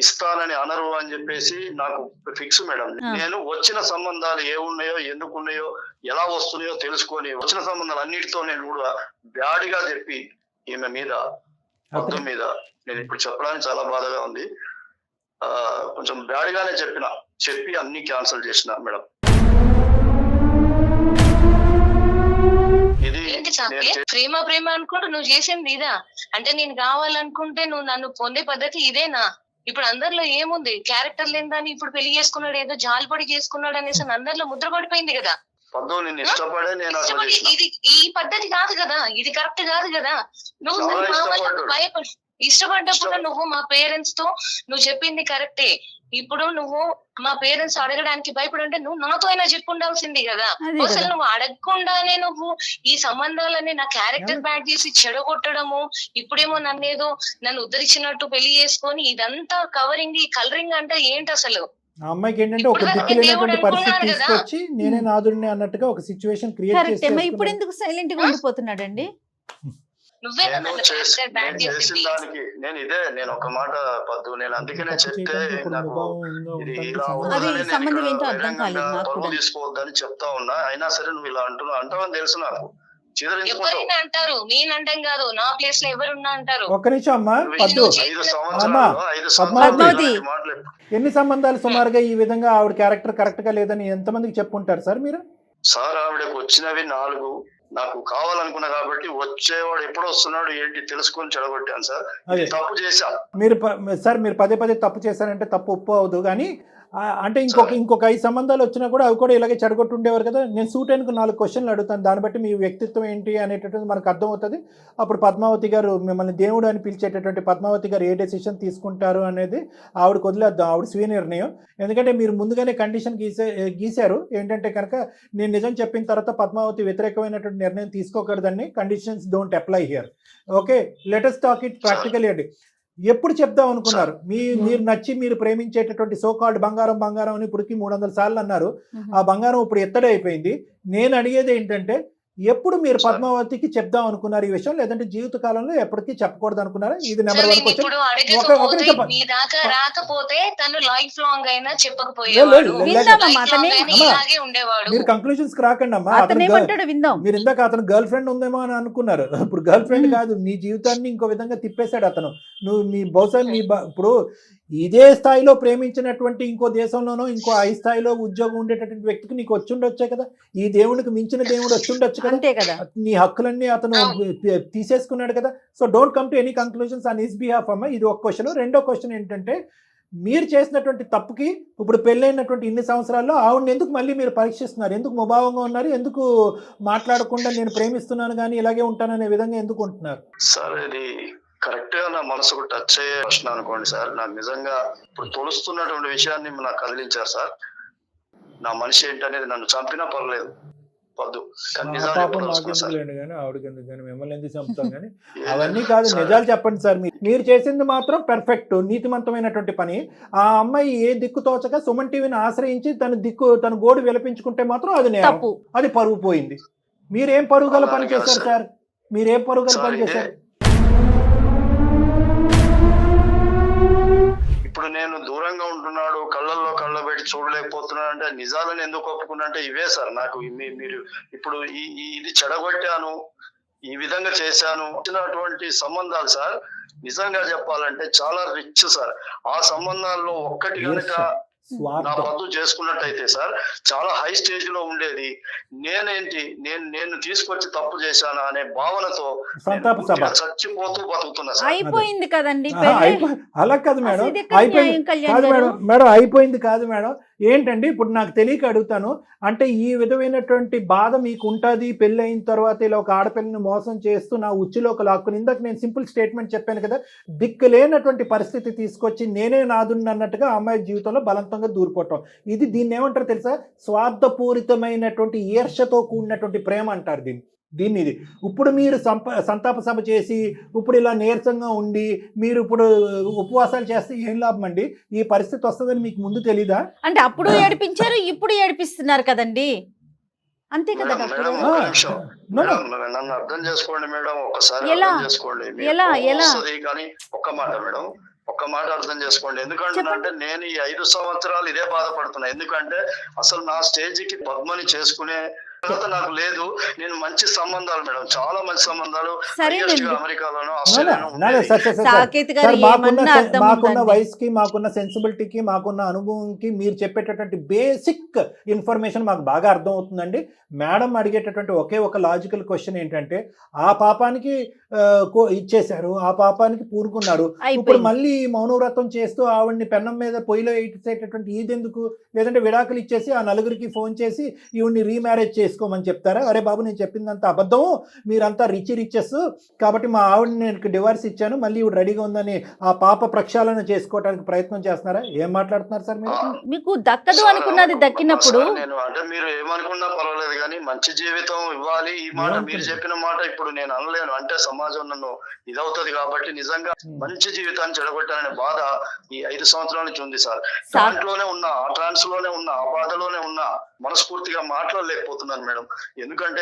C: ఇస్తానని అనరు అని చెప్పేసి నాకు ఫిక్స్ మేడం. నేను వచ్చిన సంబంధాలు ఏమున్నాయో, ఎందుకున్నాయో, ఎలా వస్తున్నాయో తెలుసుకొని వచ్చిన సంబంధాలు అన్నిటితో నేను కూడా బ్యాడ్గా చెప్పి ఈమె మీద, పద్దు మీద నేను ఇప్పుడు చెప్పడానికి చాలా బాధగా ఉంది. కొంచెం బ్యాడ్గానే చెప్పి అన్ని క్యాన్సిల్ చేసిన మేడం.
A: ప్రేమ అనుకుంటూ నువ్వు చేసింది ఇదా? అంటే నేను కావాలనుకుంటే నువ్వు నన్ను పొందే పద్ధతి ఇదేనా? ఇప్పుడు అందరిలో ఏముంది, క్యారెక్టర్ లేదని ఇప్పుడు పెళ్లి చేసుకున్నాడు, ఏదో జాలిపడి చేసుకున్నాడు అనేసి అందరిలో ముద్ర పడిపోయింది కదా. ఇది ఈ పద్ధతి కాదు కదా, ఇది కరెక్ట్ కాదు కదా. నువ్వు భయపడి ఇష్టపడ్డప్పుడు నువ్వు మా పేరెంట్స్ తో నువ్వు చెప్పింది కరెక్టే. ఇప్పుడు నువ్వు మా పేరెంట్స్ అడగడానికి భయపడుంటే నువ్వు నాతో అయినా చెప్పి ఉండాల్సింది కదా. అసలు నువ్వు అడగకుండానే నువ్వు ఈ సంబంధాలన్నీ నా క్యారెక్టర్ బ్యాడ్ చేసి చెడగొట్టడము, ఇప్పుడేమో నన్ను ఉద్ధరించినట్టు పెళ్లి చేసుకొని ఇదంతా కవరింగ్, ఈ కలరింగ్ అంటే ఏంటి అసలు?
B: ఆ అమ్మాయికి ఏంటంటే ఒక దిక్కులేనటువంటి పరిస్థితి తీసుకొచ్చి నేనే నాదుడిని అన్నట్టుగా ఒక సిచ్యువేషన్ క్రియేట్ చేసి
D: ఇప్పుడు ఎందుకు సైలెంట్ గా ఉండిపోతున్నాడండి?
C: నేను ఒక మాట పద్దు, నేను అందుకనే చెప్తే తీసుకోవద్దని చెప్తా ఉన్నా. అయినా సరే నువ్వు ఇలా అంటావని తెలుసు నాకు.
A: ఎవరైనా అంటారు, నేను అంటాం కాదు, నా ప్లేస్ లో ఎవరున్నా అంటారు.
B: ఒక్క నిమిషం అమ్మా పద్దు, ఎన్ని సంబంధాలు సుమారుగా ఈ విధంగా ఆవిడ క్యారెక్టర్ కరెక్ట్ గా లేదని ఎంతమందికి చెప్పుంటారు సార్ మీరు?
C: సార్ ఆవిడకు వచ్చినవి 4, నాకు కావాలనుకున్నా కాబట్టి వచ్చేవాడు ఎప్పుడు వస్తున్నాడు ఏంటి తెలుసుకొని చెడగొట్టాను సార్. తప్పు చేశా.
B: మీరు పదే తప్పు చేశారంటే తప్పు ఒప్పు అవదు కానీ అంటే ఇంకొక 5 సంబంధాలు వచ్చినా కూడా అవి కూడా ఇలాగే చెడగొట్టు ఉండేవారు కదా. నేను సూటానికి 4 క్వశ్చన్లు అడుగుతాను, దాన్ని బట్టి మీ వ్యక్తిత్వం ఏంటి అనేటటువంటి మనకు అర్థమవుతుంది. అప్పుడు పద్మావతి గారు మిమ్మల్ని దేవుడు అని పిలిచేటటువంటి పద్మావతి గారు ఏ డెసిషన్ తీసుకుంటారు అనేది ఆవిడకి వదిలేద్దాం, ఆవిడ స్వీయ నిర్ణయం. ఎందుకంటే మీరు ముందుగానే కండిషన్ గీశారు ఏంటంటే కనుక నేను నిజం చెప్పిన తర్వాత పద్మావతి వ్యతిరేకమైనటువంటి నిర్ణయం తీసుకోకూడదని, conditions don't apply here. Okay, let us talk it practically అండి. ఎప్పుడు చెప్దాం అనుకున్నారు? మీరు నచ్చి మీరు ప్రేమించేటటువంటి సోకాల్డ్ బంగారం అని ఇప్పటికి 300 సార్లు అన్నారు. ఆ బంగారం ఇప్పుడు ఎత్తడే అయిపోయింది. నేను అడిగేది ఏంటంటే ఎప్పుడు మీరు పద్మావతికి చెప్దాం అనుకున్నారు ఈ విషయం, లేదంటే జీవిత కాలంలో ఎప్పటికీ చెప్పకూడదు అనుకున్నారా? ఇది నెంబర్ 1 క్వశ్చన్. మీరు కంక్లూజన్స్ రాకండి అమ్మా. మీరు ఇందాక అతను గర్ల్ ఫ్రెండ్ ఉందేమో అని అనుకున్నారు, ఇప్పుడు గర్ల్ ఫ్రెండ్ కాదు, నీ జీవితాన్ని ఇంకో విధంగా తిప్పేశాడు అతను. నువ్వు బహుశా ఇప్పుడు ఇదే స్థాయిలో ప్రేమించినటువంటి ఇంకో దేశంలోనో ఇంకో 5 స్థాయిలో ఉద్యోగం ఉండేటటువంటి వ్యక్తికి నీకు వచ్చి ఉండొచ్చే కదా. ఈ దేవునికి మించిన దేవుడు వచ్చి ఉండొచ్చు కదా. నీ హక్కులన్నీ అతను తీసేసుకున్నాడు కదా. So don't come to any conclusions on his behalf అమ్మ. ఇది ఒక క్వశ్చన్. రెండో క్వశ్చన్ ఏంటంటే మీరు చేసినటువంటి తప్పుకి ఇప్పుడు పెళ్ళైనటువంటి ఇన్ని సంవత్సరాల్లో ఆవిడని ఎందుకు మళ్ళీ మీరు పరీక్షిస్తున్నారు? ఎందుకు ముభావంగా ఉన్నారు? ఎందుకు మాట్లాడకుండా నేను ప్రేమిస్తున్నాను కానీ ఇలాగే ఉంటాననే విధంగా ఎందుకు ఉంటున్నారు?
C: సార్ ఇది కరెక్ట్ గా నా మనసుకు టచ్ అయ్యే ప్రశ్న అనుకోండి సార్. నాకు నిజంగా ఇప్పుడు తొలుస్తున్నటువంటి విషయాన్ని నాకు కదిలించారు సార్. నా మనిషి ఏంటనేది నన్ను చంపినా పర్లేదు వద్దు, కానీ నిజాలు
B: పాపం
C: చెప్పదలుచుకున్నాను సార్.
B: నాకెందుకులేండి కానీ ఆవిడకి ఎందుకు కానీ మిమ్మల్ని ఎందుకు చంపుతాం కానీ అవన్నీ కాదు, నిజాలు చెప్పండి సార్. మీరు చేసింది మాత్రం పర్ఫెక్ట్ నీతిమంతమైనటువంటి పని. ఆ అమ్మాయి ఏ దిక్కు తోచక సుమన్ టీవీని ఆశ్రయించి తన గోడు విలపించుకుంటే మాత్రం అది నేరం,
D: తప్పు.
B: అది పరువు పోయింది. మీరేం పరువు గల పని చేశారు సార్? మీరేం పరువు గల పని చేశారు?
C: ఇప్పుడు నేను దూరంగా ఉంటున్నాడు, కళ్ళల్లో కళ్ళ పెట్టి చూడలేకపోతున్నాడు అంటే నిజాలను ఎందుకు ఒప్పుకున్నా అంటే ఇవే సార్. నాకు మీరు ఇప్పుడు ఇది చెడగొట్టాను, ఈ విధంగా చేశాను వచ్చినటువంటి సంబంధాలు సార్ నిజంగా చెప్పాలంటే చాలా రిచ్ సార్. ఆ సంబంధాల్లో ఒక్కటి కనుక నా రద్దు చేసుకున్నట్టయితే సార్ చాలా హై స్టేజ్ లో ఉండేది. నేను తీసుకొచ్చి తప్పు చేశానా అనే భావనతో చచ్చిపోతూ బతుకుతున్నా సార్.
D: అయిపోయింది కదండి.
B: అలా కాదు మేడం, అయిపోయింది కాదు మేడం. మేడం అయిపోయింది కాదు మేడం. ఏంటండి ఇప్పుడు నాకు తెలియక అడుగుతాను, అంటే ఈ విధమైనటువంటి బాధ మీకు ఉంటుంది పెళ్ళి అయిన తర్వాత ఇలా ఒక ఆడపిల్లని మోసం చేస్తూ నా ఉచ్చులోకి లాక్కుని, ఇందాక నేను సింపుల్ స్టేట్మెంట్ చెప్పాను కదా, దిక్కు లేనటువంటి పరిస్థితి తీసుకొచ్చి నేనే నాదుని అన్నట్టుగా అమ్మాయి జీవితంలో బలవంతంగా దూరిపోవటం, దీన్ని ఏమంటారు తెలుసా? స్వార్థపూరితమైనటువంటి ఈర్ష్యతో కూడినటువంటి ప్రేమ అంటారు దీన్ని. ఇది ఇప్పుడు మీరు సంతాప సభ చేసి ఇప్పుడు ఇలా నీరసంగా ఉండి మీరు ఇప్పుడు ఉపవాసాలు చేస్తే ఏం లాభం అండి? ఈ పరిస్థితి వస్తుందని మీకు ముందు తెలీదా?
D: అంటే అప్పుడు ఏడిపించారు, ఇప్పుడు ఏడిపిస్తున్నారు కదండి, అంతే కదా డాక్టర్ గారు?
C: నన్ను అర్థం చేసుకోండి మేడం, ఒకసారి అర్థం చేసుకోండి. కానీ ఒక్క మాట మేడం, ఒక్క మాట అర్థం చేసుకోండి. ఎందుకంటే నేను ఈ 5 సంవత్సరాలు ఇదే బాధపడుతున్నా. ఎందుకంటే అసలు నా స్టేజ్ కి పద్మని చేసుకునే నాకు లేదు. నేను మంచి సంబంధాలు మేడం, చాలా మంచి సంబంధాలు అమెరికాలోనూ
B: మాకున్న వయసుకి, మాకున్న సెన్సిబిలిటీకి, మాకున్న అనుభవంకి మీరు చెప్పేటటువంటి బేసిక్ ఇన్ఫర్మేషన్ మాకు బాగా అర్థం అవుతుందండి. మేడం అడిగేటటువంటి ఒకే ఒక లాజికల్ క్వశ్చన్ ఏంటంటే, ఆ పాపానికి ఇచ్చేశారు, ఆ పాపానికి పూనుకున్నారు, ఇప్పుడు మళ్ళీ మౌనవ్రతం చేస్తూ ఆవిడ్ని పెన్నం మీద పొయ్యిలో ఇచ్చేటటువంటి ఇదెందుకు? లేదంటే విడాకులు ఇచ్చేసి ఆ నలుగురికి ఫోన్ చేసి ఈవిడ్ని రీమ్యారేజ్ చేసుకోమని చెప్తారా? అరే బాబు నేను చెప్పిందంత అబద్ధము, మీరంతా రిచెస్ కాబట్టి మా ఆవిడని నేను డివోర్స్ ఇచ్చాను, మళ్ళీ ఈవిడ రెడీగా ఉందని ఆ పాప ప్రక్షాళన చేసుకోవడానికి ప్రయత్నం చేస్తున్నారా? ఏం మాట్లాడుతున్నారు సార్ మీరు?
D: మీకు దక్కదు అనుకున్నది దక్కినప్పుడు
C: అంటే మీరు ఏమనుకున్నా పర్వాలేదు కానీ మంచి జీవితం ఇవ్వాలి. ఈ మాట మీరు చెప్పిన మాట ఇప్పుడు నేను అనలేను, అంటే సమాజం నన్ను ఇదవుతుంది కాబట్టి. నిజంగా మంచి జీవితాన్ని చెడగొట్టాలనే బాధ ఈ 5 సంవత్సరాల నుంచి ఉంది సార్. దాంట్లోనే ఉన్నా, ఆ ట్రాన్స్ లోనే ఉన్నా, ఆ బాధలోనే ఉన్నా, మనస్ఫూర్తిగా మాట్లాడలేకపోతున్నాను మేడం. ఎందుకంటే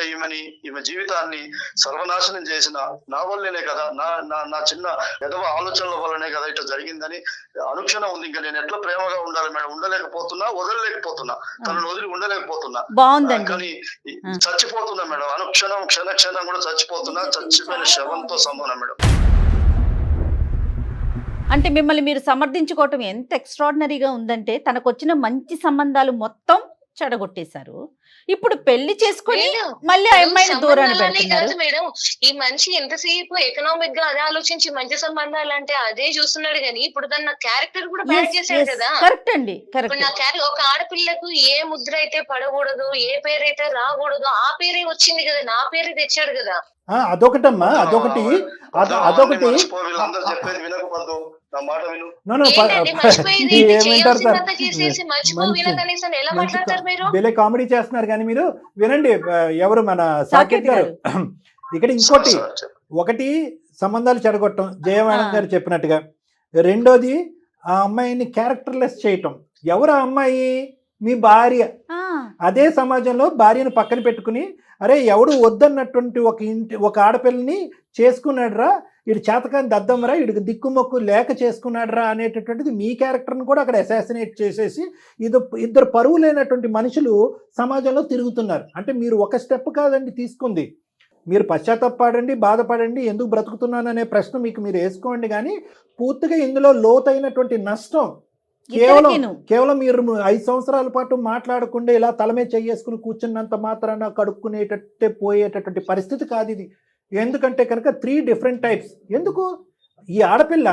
C: ఈమె జీవితాన్ని సర్వనాశనం చేసిన నా వల్లనే కదా, నా చిన్న ఎదవ ఆలోచనల వల్లనే కదా ఇట్లా జరిగిందని అనుక్షణం ఉంది. ఇంకా నేను ఎట్లా ప్రేమగా ఉండాలి మేడం? ఉండలేకపోతున్నా, వదలలేకపోతున్నా, తనను వదిలి ఉండలేకపోతున్నా. కానీ చచ్చిపోతున్నా మేడం, అనుక్షణం క్షణ కూడా చచ్చిపోతున్నా. చచ్చిపోయిన శవంతో సమానం మేడం.
D: అంటే మిమ్మల్ని మీరు సమర్థించుకోవటం ఎంత ఎక్స్ట్రాడినరీగా ఉందంటే, తనకు వచ్చిన మంచి సంబంధాలు మొత్తం చెడగొట్టేశారు. ఇప్పుడు పెళ్లి చేసుకుని మళ్ళీ ఆ అమ్మాయిని దూరాన్ని పెడుతున్నారు
A: మేడం. ఈ మనిషి ఎంతసేపు ఎకనామిక్ గా అదే ఆలోచించి మంచి సంబంధాలు అంటే అదే చూస్తున్నాడు కానీ ఇప్పుడు తన క్యారెక్టర్ కూడా బ్యాడ్ చేశాడు కదా.
D: కరెక్ట్ అండి, కరెక్ట్.
A: నా క్యారెక్టర్ ఒక ఆడపిల్లకు ఏ ముద్ర అయితే పడకూడదు, ఏ పేరైతే రాకూడదు, ఆ పేరే వచ్చింది కదా, నా పేరే తెచ్చాడు కదా.
B: అదొకటమ్మా, అదొకటి
C: చెప్పేది వినకపోదు.
B: కామెడీ చేస్తున్నారు కానీ మీరు వినండి. ఎవరు మన సాకేత్ గారు ఇక్కడ ఇంకోటి, ఒకటి సంబంధాలు చెడగొట్టడం జయవాణం గారు చెప్పినట్టుగా, రెండోది ఆ అమ్మాయిని క్యారెక్టర్లెస్ చేయటం. ఎవరు ఆ అమ్మాయి? మీ భార్య. అదే సమాజంలో భార్యను పక్కన పెట్టుకుని అరే ఎవడు వద్దన్నటువంటి ఒక ఆడపిల్లని చేసుకున్నాడురా, ఇడు చేతకాని దద్దమ్మరా, ఇడికి దిక్కుమొక్కు లేక చేసుకున్నాడురా అనేటటువంటిది మీ క్యారెక్టర్ని కూడా అక్కడ అసాసినేట్ చేసేసి ఇద్దరు పరువు లేనటువంటి మనుషులు సమాజంలో తిరుగుతున్నారు. అంటే మీరు ఒక స్టెప్ కాదండి తీసుకుంది, మీరు పశ్చాత్తాపడండి, బాధపడండి, ఎందుకు బ్రతుకుతున్నాను అనే ప్రశ్న మీరు వేసుకోండి. కానీ పూర్తిగా ఇందులో లోతైనటువంటి నష్టం కేవలం మీరు 5 సంవత్సరాల పాటు మాట్లాడకుండా ఇలా తలమే చేసుకుని కూర్చున్నంత మాత్రాన కడుక్కునేటట్టే పోయేటటువంటి పరిస్థితి కాదు ఇది. ఎందుకంటే కనుక 3 డిఫరెంట్ టైప్స్. ఎందుకు ఈ ఆడపిల్ల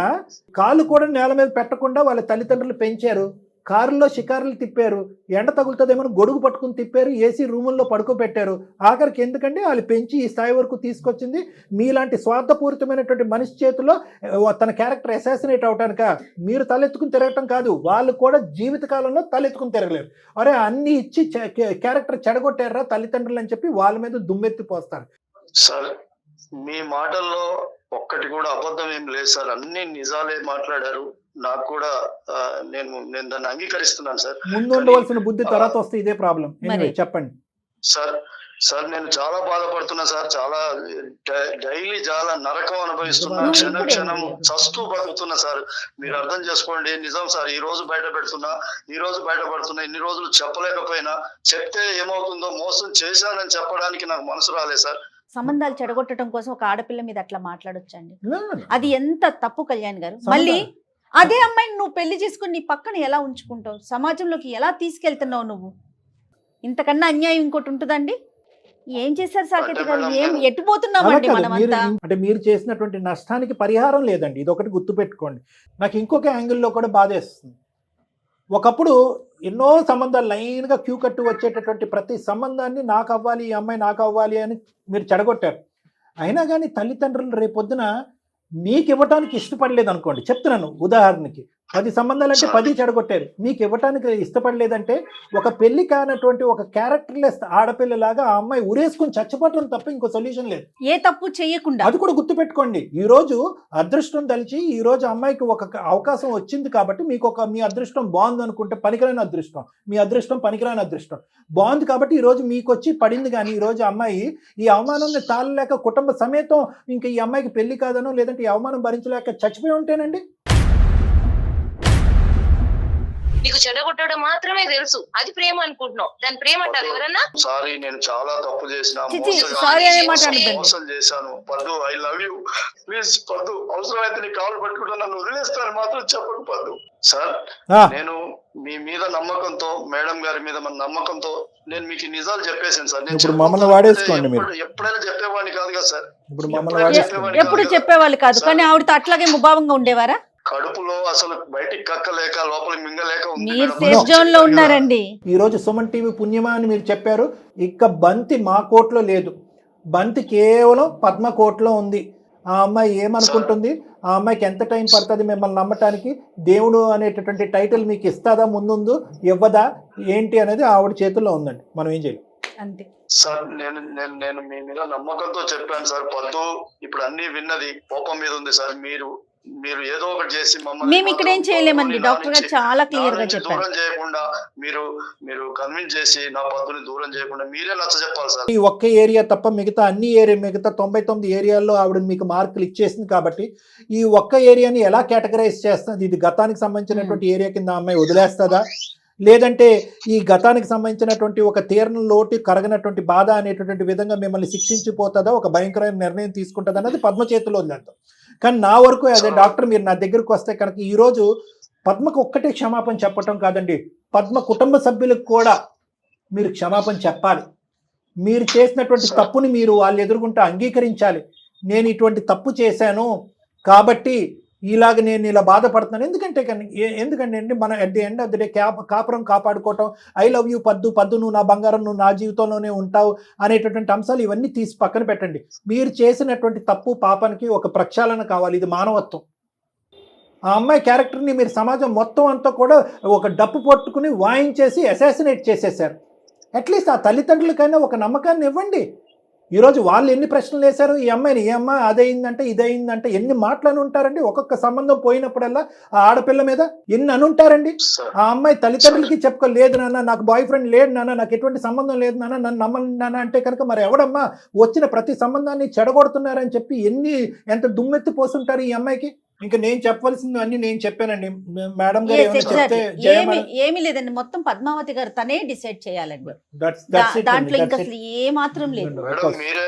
B: కాలు కూడా నేల మీద పెట్టకుండా వాళ్ళ తల్లిదండ్రులు పెంచారు, కారులో షికారులు తిప్పారు, ఎండ తగులుతుందేమో గొడుగు పట్టుకుని తిప్పారు, ఏసీ రూముల్లో పడుకోబెట్టారు. ఆఖరికి ఎందుకంటే వాళ్ళు పెంచి ఈ స్థాయి వరకు తీసుకొచ్చింది మీలాంటి స్వార్థపూరితమైనటువంటి మనిషి చేతిలో తన క్యారెక్టర్ అసాసినేట్ అవటానిక? మీరు తలెత్తుకుని తిరగటం కాదు, వాళ్ళు కూడా జీవితకాలంలో తలెత్తుకుని తిరగలేరు. అరే అన్ని ఇచ్చి క్యారెక్టర్ చెడగొట్టారా తల్లిదండ్రులు అని చెప్పి వాళ్ళ మీద దుమ్మెత్తి పోస్తారు.
C: సార్ మీ మాటల్లో ఒక్కటి కూడా అబద్ధం ఏం లేదు సార్, అన్ని నిజాలే మాట్లాడారు. నాకు కూడా నేను దాన్ని అంగీకరిస్తున్నాను సార్.
B: ముందు ఉండవలసిన బుద్ధి తర్వాత వస్తే ఇదే ప్రాబ్లం. చెప్పండి
C: సార్ నేను చాలా బాధపడుతున్నా సార్, చాలా డైలీ చాలా నరకం అనుభవిస్తున్నా, క్షణ క్షణం చస్తూ బతుకుతున్నా సార్. మీరు అర్థం చేసుకోండి. నిజం సార్, ఈ రోజు బయట పెడుతున్నా, ఇన్ని రోజులు చెప్పలేకపోయినా, చెప్తే ఏమవుతుందో, మోసం చేశానని చెప్పడానికి నాకు మనసు రాలేదు సార్.
D: సంబంధాలు చెడగొట్టడం కోసం ఒక ఆడపిల్ల మీద అట్లా మాట్లాడొచ్చండి? అది ఎంత తప్పు కళ్యాణ్ గారు. మళ్ళీ అదే అమ్మాయిని నువ్వు పెళ్లి చేసుకుని నీ పక్కన ఎలా ఉంచుకుంటావు? సమాజంలోకి ఎలా తీసుకెళ్తున్నావు నువ్వు? ఇంతకన్నా అన్యాయం ఇంకోటి ఉంటుందండి? ఏం చేశారు సాకేత్ గారు? ఏం ఎట్టుపోతున్నామండి మనమంతా?
B: అంటే మీరు చేసినటువంటి నష్టానికి పరిహారం లేదండి, ఇది ఒకటి గుర్తుపెట్టుకోండి. నాకు ఇంకొక యాంగిల్లో కూడా బాధేస్తుంది. ఒకప్పుడు ఎన్నో సంబంధాలు లైన్గా క్యూ కట్టు వచ్చేటటువంటి ప్రతి సంబంధాన్ని నాకు అవ్వాలి, ఈ అమ్మాయి నాకు అవ్వాలి అని మీరు చెడగొట్టారు. అయినా కానీ తల్లిదండ్రులు రేపొద్దున మీకు ఇవ్వటానికి ఇష్టపడలేదు అనుకోండి, చెప్తున్నాను ఉదాహరణకి, 10 సంబంధాలు అంటే 10 చెడగొట్టారు. మీకు ఇవ్వటానికి ఇష్టపడలేదంటే ఒక పెళ్లి కానటువంటి ఒక క్యారెక్టర్లెస్ ఆడపిల్లలాగా ఆ అమ్మాయి ఉరేసుకుని చచ్చిపోవటం తప్ప ఇంకో సొల్యూషన్ లేదు.
D: ఏ తప్పు చేయకుండా.
B: అది కూడా గుర్తుపెట్టుకోండి. ఈ రోజు అదృష్టం తలిచి ఈ రోజు అమ్మాయికి ఒక అవకాశం వచ్చింది కాబట్టి మీకు మీ అదృష్టం బాగుంది అనుకుంటే పనికిరాని అదృష్టం, మీ అదృష్టం పనికిరాని అదృష్టం బాగుంది కాబట్టి ఈ రోజు మీకు వచ్చి పడింది. కానీ ఈ రోజు అమ్మాయి ఈ అవమానాన్ని తాళలేక కుటుంబ సమేతం ఇంకా ఈ అమ్మాయికి పెళ్లి కాదనో లేదంటే ఈ అవమానం భరించలేక చచ్చిపోయి ఉంటేనండి.
A: నీకు చెడగొట్టడం మాత్రమే తెలుసు, అది ప్రేమ అనుకుంటున్నావు. దాని ప్రేమ అంటారు ఎవరన్నా?
C: సారీ, నేను చాలా తప్పు చేసిన, మోసం చేశాను. పద్దు, ఐ లవ్ యూ, ప్లీజ్ పద్దు, అవసరమైతే నీ కాలు పట్టుకుంటా, నన్ను వదిలేస్తాను మాత్రం చెప్పకు పద్దు. సార్ నేను మీ మీద నమ్మకంతో, మేడం గారి మీద మన నమ్మకంతో నేను మీకు నిజాలు చెప్పేసాను సార్. నేను
B: మమ్మల్ని వాడేసుకోండి, మీరు
C: ఎప్పుడైనా చెప్పేవాడిని కాదు కదా సార్.
D: ఎప్పుడు చెప్పేవాళ్ళు కాదు, కానీ ఆవిడతో అట్లాగే ముభావంగా ఉండేవారా?
C: కడుపులో అసలు బయటికి కక్కలేక లోపల మింగలేక
D: మీరు సేఫ్ జోన్ లో ఉన్నారండి.
B: ఈ రోజు సుమన్ టీవీ పుణ్యమా అని మీరు చెప్పారు. ఇక బంతి మా కోర్టులో లేదు, బంతి కేవలం పద్మ కోర్టులో ఉంది. ఆ అమ్మాయి ఏమనుకుంటుంది, ఆ అమ్మాయికి ఎంత టైం పడుతుంది మిమ్మల్ని నమ్మటానికి, దేవుడు అనేటటువంటి టైటిల్ మీకు ఇస్తుందా, ముందు ఇవ్వదా ఏంటి అనేది ఆవిడ చేతుల్లో ఉందండి. మనం ఏం చేయాలి
D: అంతే
C: సార్. నేను మీ మీద నమ్మకంతో చెప్పాను సార్. పద్దు ఇప్పుడు అన్ని విన్నది, కోపం మీద ఉంది సార్. మీరు ఏదో ఒకటి చేసి
D: మేము ఇక్కడ ఏం చేయలేమండి. డాక్టర్ గారు చాలా క్లియర్ గా చెప్పారు.
C: దూరం చేయకుండా మీరు కన్విన్స్ చేసి నా పద్దుని దూరం చేయకుండా మీరే నచ్చ చెప్పాలి సార్.
B: ఈ ఒక్క ఏరియా తప్ప మిగతా అన్ని మిగతా 99 ఏరియాల్లో ఆవిడ మీకు మార్కులు ఇచ్చేసింది కాబట్టి ఈ ఒక్క ఏరియాని ఎలా కేటగరైజ్ చేస్తుంది? ఇది గతానికి సంబంధించినటువంటి ఏరియా కింద అమ్మాయి వదిలేస్తుందా, లేదంటే ఈ గతానికి సంబంధించినటువంటి ఒక తీరణ లోటు కరగనటువంటి బాధ అనేటటువంటి విధంగా మిమ్మల్ని శిక్షించిపోతుందా, ఒక భయంకరమైన నిర్ణయం తీసుకుంటుందా అన్నది పద్మ చేతిలో ఉందంటాం. కానీ నా వరకు అదే డాక్టర్, మీరు నా దగ్గరకు వస్తే కనుక ఈరోజు పద్మకు ఒక్కటే క్షమాపణ చెప్పటం కాదండి, పద్మ కుటుంబ సభ్యులకు కూడా మీరు క్షమాపణ చెప్పాలి. మీరు చేసినటువంటి తప్పుని మీరు వాళ్ళు ఎదుర్కొంటూ అంగీకరించాలి. నేను ఇటువంటి తప్పు చేశాను కాబట్టి ఇలాగ నేను ఇలా బాధపడుతున్నాను. ఎందుకంటే అండి మనం at the end of the day కాపురం కాపాడుకోవటం, ఐ లవ్ యూ పద్దు, నువ్వు నా బంగారం, నువ్వు నా జీవితంలోనే ఉంటావు అనేటటువంటి అంశాలు ఇవన్నీ తీసి పక్కన పెట్టండి. మీరు చేసినటువంటి తప్పు పాపానికి ఒక ప్రక్షాళన కావాలి, ఇది మానవత్వం. ఆ అమ్మాయి క్యారెక్టర్ని మీరు సమాజం మొత్తం అంతా కూడా ఒక డప్పు పట్టుకుని వాయించేసి అసాసినేట్ చేసేసారు. అట్లీస్ట్ ఆ తల్లిదండ్రులకైనా ఒక నమ్మకాన్ని ఇవ్వండి. ఈరోజు వాళ్ళు ఎన్ని ప్రశ్నలు వేశారు ఈ అమ్మాయిని, ఏ అమ్మాయి అదయిందంటే ఇదయిందంటే ఎన్ని మాటలు ఉంటారండి. ఒక్కొక్క సంబంధం పోయినప్పుడల్లా ఆ ఆడపిల్ల మీద ఎన్ని అనుంటారండి. ఆ అమ్మాయి తల్లిదండ్రులకి చెప్పుకోలేదు నాన్న, నాకు బాయ్ ఫ్రెండ్ లేడు నాన్న, నాకు ఎటువంటి సంబంధం లేదు నాన్న, నన్ను నమ్మండి నాన్న అంటే కనుక మరి ఎవడమ్మా వచ్చిన ప్రతి సంబంధాన్ని చెడగొడుతున్నారని చెప్పి ఎంత దుమ్మెత్తి పోసుంటారు ఈ అమ్మాయికి. ఇంకా నేను చెప్పవలసింది అన్ని నేను చెప్పానండి. మేడం గారు
D: ఏమీ లేదండి, మొత్తం పద్మావతి గారు తనే డిసైడ్ చేయాలండి. దాంట్లో ఇంకా అసలు ఏ మాత్రం లేదు.
C: మీరే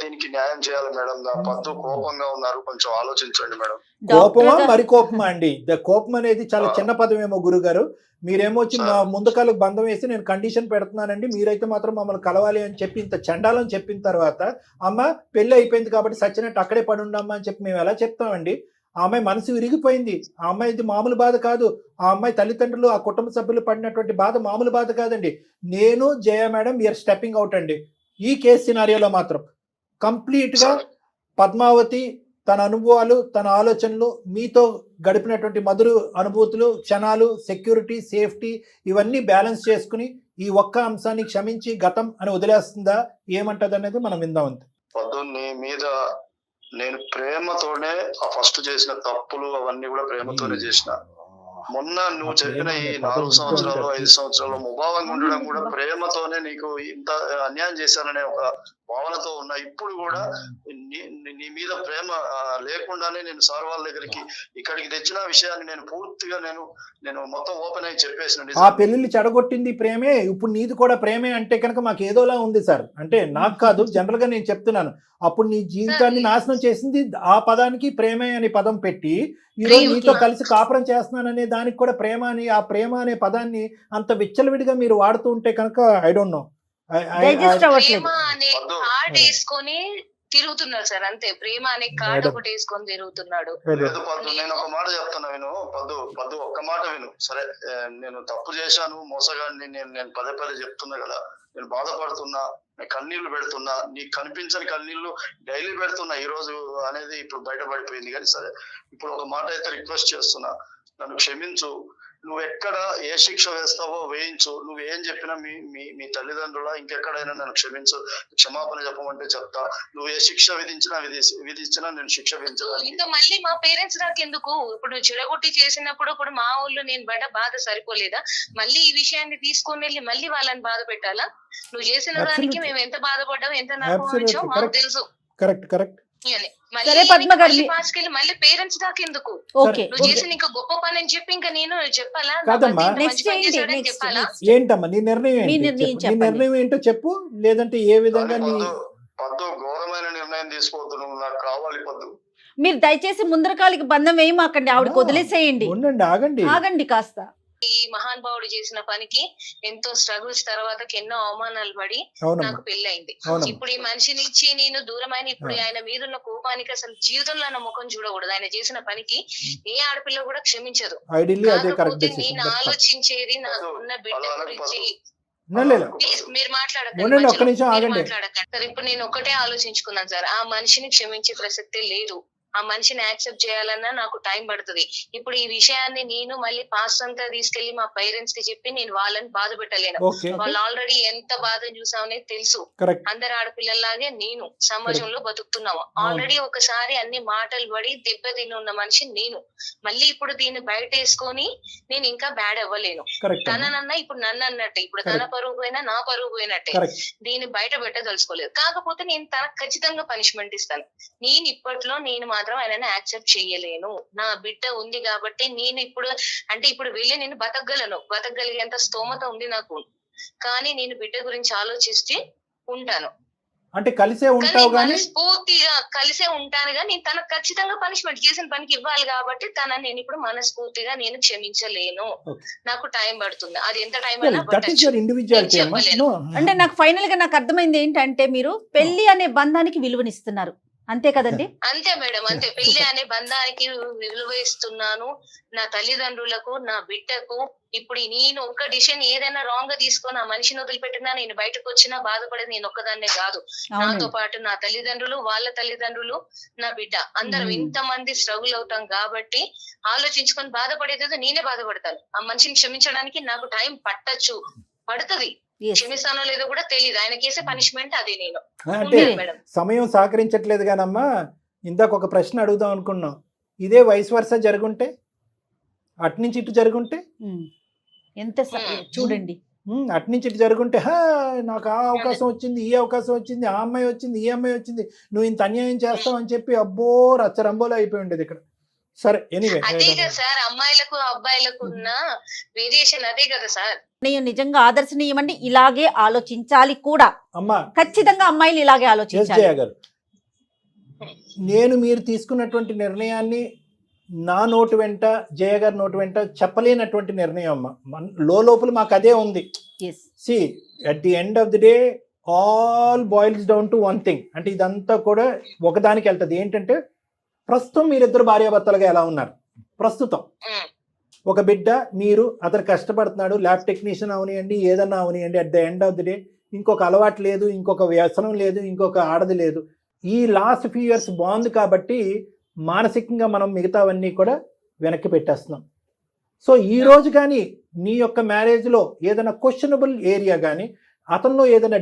C: దీనికి న్యాయం చేయాలి మేడం. నా పద్దు కోపంగా ఉన్నారు, కొంచెం ఆలోచించండి మేడం.
B: కోపమా
D: డాక్టర్
B: మరి కోపమా అండి? కోపం అనేది చాలా చిన్న పదమేమో గురుగారు. మీరేమో వచ్చి మా ముందు కాళ్ళకు బంధం వేసి నేను కండిషన్ పెడుతున్నానండి, మీరైతే మాత్రం మమ్మల్ని కలవాలి అని చెప్పి ఇంత చండాలం చెప్పిన తర్వాత అమ్మ పెళ్లి అయిపోయింది కాబట్టి సచ్చినట్టు అక్కడే పడి ఉండమ్మా అని చెప్పి మేము ఎలా చెప్తామండి? ఆ అమ్మాయి మనసు విరిగిపోయింది. ఆ అమ్మాయిది మామూలు బాధ కాదు. ఆ అమ్మాయి తల్లిదండ్రులు ఆ కుటుంబ సభ్యులు పడినటువంటి బాధ మామూలు బాధ కాదండి. నేను జయ మేడం వీఆర్ స్టెప్పింగ్ అవుట్ అండి. ఈ కేసు సినారియోలో మాత్రం కంప్లీట్గా పద్మావతి తన అనుభవాలు, తన ఆలోచనలు, మీతో గడిపినటువంటి మధుర అనుభూతులు, క్షణాలు, సెక్యూరిటీ, సేఫ్టీ ఇవన్నీ బ్యాలెన్స్ చేసుకుని ఈ ఒక్క అంశాన్ని క్షమించి గతం అని వదిలేస్తుందా, ఏమంటది అనేది మనం విందాం. అంతే.
C: పద్దు నీ మీద నేను ప్రేమతోనే ఆ ఫస్ట్ చేసిన తప్పులు అవన్నీ కూడా ప్రేమతోనే చేసిన. మొన్న నువ్వు చెప్పిన ఈ 4 సంవత్సరాలు 5 సంవత్సరాలు ముభావంగా ఉండడం కూడా ప్రేమతోనే నీకు ఇంత అన్యాయం చేశాననే ఒక భావనతో ఉన్నా. ఇప్పుడు కూడా నీ మీద ప్రేమ లేకుండానే నేను సార్ వాళ్ళ దగ్గరికి ఇక్కడికి తెచ్చిన విషయాన్ని నేను పూర్తిగా నేను మొత్తం ఓపెన్ అయి చెప్పేసిన.
B: ఆ పెళ్లిళ్ళు చెడగొట్టింది ప్రేమే, ఇప్పుడు నీది కూడా ప్రేమే అంటే కనుక మాకు ఏదోలా ఉంది సార్. అంటే నాకు కాదు, జనరల్ గా నేను చెప్తున్నాను. అప్పుడు నీ జీవితాన్ని నాశనం చేసింది ఆ పదానికి ప్రేమే అని పదం పెట్టి, ఈరోజు నీతో కలిసి కాపురం చేస్తున్నాననే దానికి కూడా ప్రేమ అని, ఆ ప్రేమ అనే పదాన్ని అంత విచ్చలవిడిగా మీరు వాడుతూ ఉంటే కనుక ఐ డోంట్ నో.
A: ప్రేమ అనే కార్డ్ వేసుకొని తిరుగుతున్నాడు సార్, అంతే. ప్రేమ అనే కార్డ్ ఒకటి వేసుకొని తిరుగుతున్నాడు.
C: లేదు పద్దు, నేను ఒక మాట చెప్తున్నా విను. పద్దు ఒక్క మాట విను. సరే, నేను తప్పు చేశాను, మోసగాడిని, నేను పదే చెప్తున్నా కదా. నేను బాధపడుతున్నా, కన్నీళ్లు పెడుతున్నా, నీకు కనిపించని కన్నీళ్లు డైలీ పెడుతున్నా. ఈ రోజు అనేది ఇప్పుడు బయటపడిపోయింది. కానీ సరే, ఇప్పుడు ఒక మాట అయితే రిక్వెస్ట్ చేస్తున్నా, నన్ను క్షమించు. నువ్వు ఎక్కడ ఏ శిక్ష వేస్తావో వేయించు. నువ్వు ఏం చెప్పినా మీ తల్లిదండ్రుల ఇంకెక్కడైనా నన్ను క్షమించు, క్షమాపణ చెప్పమంటే చెప్తా. నువ్వు ఏ శిక్ష విధించినా నేను శిక్ష విధించను.
A: ఇంకా మళ్ళీ మా పేరెంట్స్ నాకెందుకు? ఇప్పుడు నువ్వు చెడగొట్టి చేసినప్పుడు కూడా మా ఊళ్ళో నేను పడ్డ బాధ సరిపోలేదా? మళ్ళీ ఈ విషయాన్ని తీసుకొని వెళ్ళి మళ్ళీ వాళ్ళని బాధ పెట్టాలా? నువ్వు చేసిన దానికి మేము ఎంత బాధపడ్డాం, ఎంత నష్టం మాకు తెలుసు.
B: కరెక్ట్.
D: సరే పద్మ గారు,
A: మళ్ళీ పేరెంట్స్ దాకా ఎందుకు? నువ్వు చేసిన ఇంకా గొప్ప పని అని చెప్పి ఇంకా నేను చెప్పాలా?
B: చెప్పాలా? ఏంటమ్మా నీ నిర్ణయం? నీ నిర్ణయం ఏంటో చెప్పు. లేదంటే ఏ విధంగా
C: పద్దు ఘోరమైన నిర్ణయం తీసుకోవద్దు, నాకు కావాలి పద్దు.
D: మీరు దయచేసి ముందరకాలికి బంధం వేయమాకండి, ఆవిడకి వదిలేసేయండి. ఆగండి కాస్త.
A: ఈ మహానుభావుడు చేసిన పనికి ఎంతో స్ట్రగుల్స్ తర్వాత ఎన్నో అవమానాలు పడి నాకు పెళ్ళయింది. ఇప్పుడు ఈ మనిషిని ఇచ్చి నేను దూరమైన ఇప్పుడు ఆయన మీద ఉన్న కోపానికి అసలు జీవితంలో నా ముఖం చూడకూడదు. ఆయన చేసిన పనికి ఏ ఆడపిల్ల కూడా క్షమించదు. నేను ఆలోచించేది నాకు ఉన్న బిడ్డ గురించి. మీరు మాట్లాడకండి. సార్ ఇప్పుడు నేను ఒకటే ఆలోచించుకున్నాను సార్, ఆ మనిషిని క్షమించే ప్రసక్తే లేదు. ఆ మనిషిని యాక్సెప్ట్ చేయాలన్నా నాకు టైం పడుతుంది. ఇప్పుడు ఈ విషయాన్ని నేను మళ్ళీ పాస్ట్ అంతా తీసుకెళ్లి మా పేరెంట్స్ కి చెప్పి నేను వాళ్ళని బాధ పెట్టలేను. వాళ్ళు ఆల్రెడీ ఎంత బాధ చూసామనేది తెలుసు. అందరు ఆడపిల్లలాగే నేను సమాజంలో బతుకుతున్నాము. ఆల్రెడీ ఒకసారి అన్ని మాటలు పడి దెబ్బ తిని ఉన్న మనిషి నేను. మళ్ళీ ఇప్పుడు దీన్ని బయట వేసుకొని నేను ఇంకా బ్యాడ్ అవ్వలేను. తననన్నా ఇప్పుడు నన్ను అన్నట్టే, ఇప్పుడు తన పరువు పోయినా నా పరువు పోయినట్టే. దీన్ని బయట పెట్టదలుచుకోలేదు. కాకపోతే నేను తనకు ఖచ్చితంగా పనిష్మెంట్ ఇస్తాను. నేను ఇప్పట్లో మాత్రం ఆయనని యాక్సెప్ట్ చెయ్యలేను. నా బిడ్డ ఉంది కాబట్టి నేను ఇప్పుడు వెళ్ళి నేను బతకగలిగేంత స్తోమత ఉంది నాకు. కానీ నేను బిడ్డ గురించి ఆలోచిస్తే ఉంటాను.
B: అంటే కలిసే ఉంటావు గానీ
A: మనస్ఫూర్తిగా కలిసే ఉంటాను కానీ నేను తనకు ఖచ్చితంగా పనిష్మెంట్ చేసిన పనికి ఇవ్వాలి కాబట్టి తనని నేను ఇప్పుడు మనస్ఫూర్తిగా నేను క్షమించలేను. నాకు టైం పడుతుంది. అది ఎంత టైం అయినా
D: అంటే నాకు ఫైనల్ గా నాకు అర్థమైంది ఏంటంటే, మీరు పెళ్లి అనే బంధానికి విలువనిస్తున్నారు, అంతే కదండి?
A: అంతే మేడం, అంతే. పెళ్లి అనే బంధానికి విలువ ఇస్తున్నాను. నా తల్లిదండ్రులకు, నా బిడ్డకు. ఇప్పుడు నేను ఒక్క డిసిషన్ ఏదైనా రాంగ్ గా తీసుకొని ఆ మనిషిని వదిలిపెట్టినా, నేను బయటకు వచ్చినా బాధపడేది నేను ఒక్కదాన్నే కాదు. నాతో పాటు నా తల్లిదండ్రులు, వాళ్ళ తల్లిదండ్రులు, నా బిడ్డ, అందరం ఇంతమంది స్ట్రగుల్ అవుతాం కాబట్టి ఆలోచించుకొని బాధపడేది నేనే బాధపడతాను. ఆ మనిషిని క్షమించడానికి నాకు టైం పడుతుంది. క్షమిస్తానో లేదో కూడా తెలియదు. ఆయన కేసే పనిష్మెంట్ అదే. నేను
B: అంటే సమయం సహకరించట్లేదు కానమ్మా. ఇందాక ఒక ప్రశ్న అడుగుదాం అనుకున్నాం, ఇదే వైస్ వర్సా జరుగుంటే, అట్నుంచి ఇటు జరుగుంటే
D: ఎంత చూడండి,
B: అట్నుంచి ఇటు జరుగుంటే నాకు ఆ అవకాశం వచ్చింది, ఈ అవకాశం వచ్చింది, ఆ అమ్మాయి వచ్చింది, ఈ అమ్మాయి వచ్చింది, నువ్వు ఇంత అన్యాయం చేస్తావు అని చెప్పి అబ్బో రచ్చరంబోలో అయిపోయి ఉండేది ఇక్కడ. సరే, ఎనీవే
A: అదే కదా సార్, అమ్మాయిలకు అబ్బాయిలకు ఉన్న వేరియేషన్ అదే కదా సార్.
D: నిజంగా ఆదర్శనీయమండి. ఇలాగే ఆలోచించాలి కూడా.
B: అమ్మా
D: ఖచ్చితంగా అమ్మాయిలు ఇలాగే ఆలోచించాలి.
B: నేను మీరు తీసుకున్నటువంటి నిర్ణయాన్ని నా నోటు వెంట జయ గారి నోటు వెంట చెప్పలేనటువంటి నిర్ణయం అమ్మ. లోపల మాకు అదే ఉంది.
D: Yes
B: see at the end of the day all boils down to one thing. అంటే ఇదంతా కూడా ఒకదానికి వెళ్తుంది. ఏంటంటే ప్రస్తుతం మీరిద్దరు భార్యాభర్తలుగా ఎలా ఉన్నారు? ప్రస్తుతం ఒక బిడ్డ, మీరు, అతను కష్టపడుతున్నాడు, ల్యాబ్ టెక్నీషియన్ అవనియండి, ఏదన్నా అవనియండి. At the end of the day ఇంకొక అలవాటు లేదు, ఇంకొక వ్యసనం లేదు, ఇంకొక ఆడది లేదు. ఈ లాస్ట్ ఫ్యూ ఇయర్స్ బాగుంది కాబట్టి మానసికంగా మనం మిగతావన్నీ కూడా వెనక్కి పెట్టేస్తున్నాం. సో ఈ రోజు కానీ నీ యొక్క మ్యారేజ్లో ఏదైనా క్వశ్చనబుల్ ఏరియా కానీ, అతనిలో ఏదైనా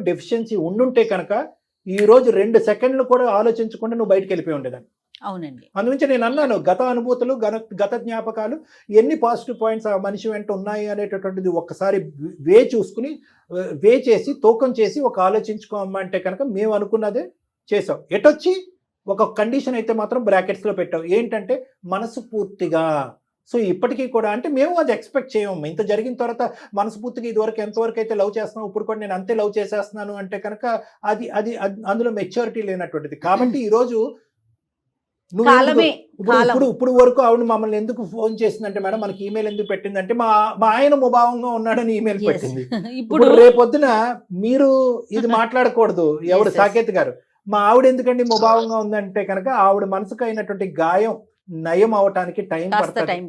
B: డెఫిషియన్సీ ఉండుంటే కనుక ఈ రోజు 2 సెకండ్లు కూడా ఆలోచించకుండా నువ్వు బయటకు వెళ్ళిపోయి ఉండేదాన్ని.
D: అవునండి.
B: అందుగురించి నేను అన్నాను, గత అనుభూతులు, గత జ్ఞాపకాలు, ఎన్ని పాజిటివ్ పాయింట్స్ ఆ మనిషి వెంట ఉన్నాయి అనేటటువంటిది ఒక్కసారి వే చేసి తూకం చేసి ఒక ఆలోచించుకోమ్మా అంటే కనుక మేము అనుకున్నదే చేసావు. ఎటొచ్చి ఒక కండిషన్ అయితే మాత్రం బ్రాకెట్స్లో పెట్టావు. ఏంటంటే మనసు పూర్తిగా. సో ఇప్పటికీ కూడా అంటే మేము అది ఎక్స్పెక్ట్ చేయము. ఇంత జరిగిన తర్వాత మనస్ఫూర్తిగా ఇదివరకు ఎంతవరకు అయితే లవ్ చేస్తున్నావు, ఇప్పుడు కూడా నేను అంతే లవ్ చేసేస్తున్నాను అంటే కనుక అది అది అందులో మెచ్యూరిటీ లేనటువంటిది. కాబట్టి ఈరోజు ఇప్పుడు వరకు ఆవిడ మమ్మల్ని ఎందుకు ఫోన్ చేసిందంటే, మేడం మనకి ఈమెయిల్ ఎందుకు పెట్టిందంటే మా ఆయన ముభావంగా ఉన్నాడని ఈమెయిల్ పెట్టింది. ఇప్పుడు రేపొద్దున మీరు ఇది మాట్లాడకూడదు. ఎవడు సాకేత్ గారు, మా ఆవిడ ఎందుకండి ముభావంగా ఉందంటే కనుక ఆవిడ మనసుకు అయినటువంటి గాయం నయం అవటానికి టైం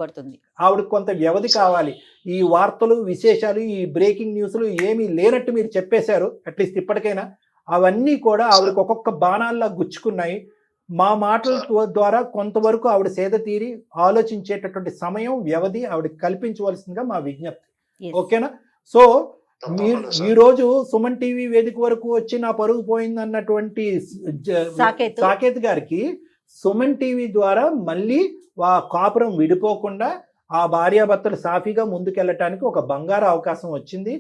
B: పడుతుంది. ఆవిడ కొంత వ్యవధి కావాలి. ఈ వార్తలు, విశేషాలు, ఈ బ్రేకింగ్ న్యూస్లు ఏమీ లేనట్టు మీరు చెప్పేశారు. అట్లీస్ట్ ఇప్పటికైనా అవన్నీ కూడా ఆవిడకి ఒక్కొక్క బాణాల్లా గుచ్చుకున్నాయి. మా మాటల ద్వారా కొంతవరకు ఆవిడ సేద తీరి ఆలోచించేటటువంటి సమయం, వ్యవధి ఆవిడకి కల్పించవలసిందిగా మా విజ్ఞప్తి. ఓకేనా? సో మీరు ఈ రోజు సుమన్ టీవీ వేదిక వరకు వచ్చి నా పరుగు పోయింది అన్నటువంటి సాకేత్ గారికి సుమన్ టీవీ ద్వారా మళ్ళీ ఆ కాపురం విడిపోకుండా ఆ భార్యాభర్తలు సాఫీగా ముందుకెళ్ళటానికి ఒక బంగారు అవకాశం వచ్చింది.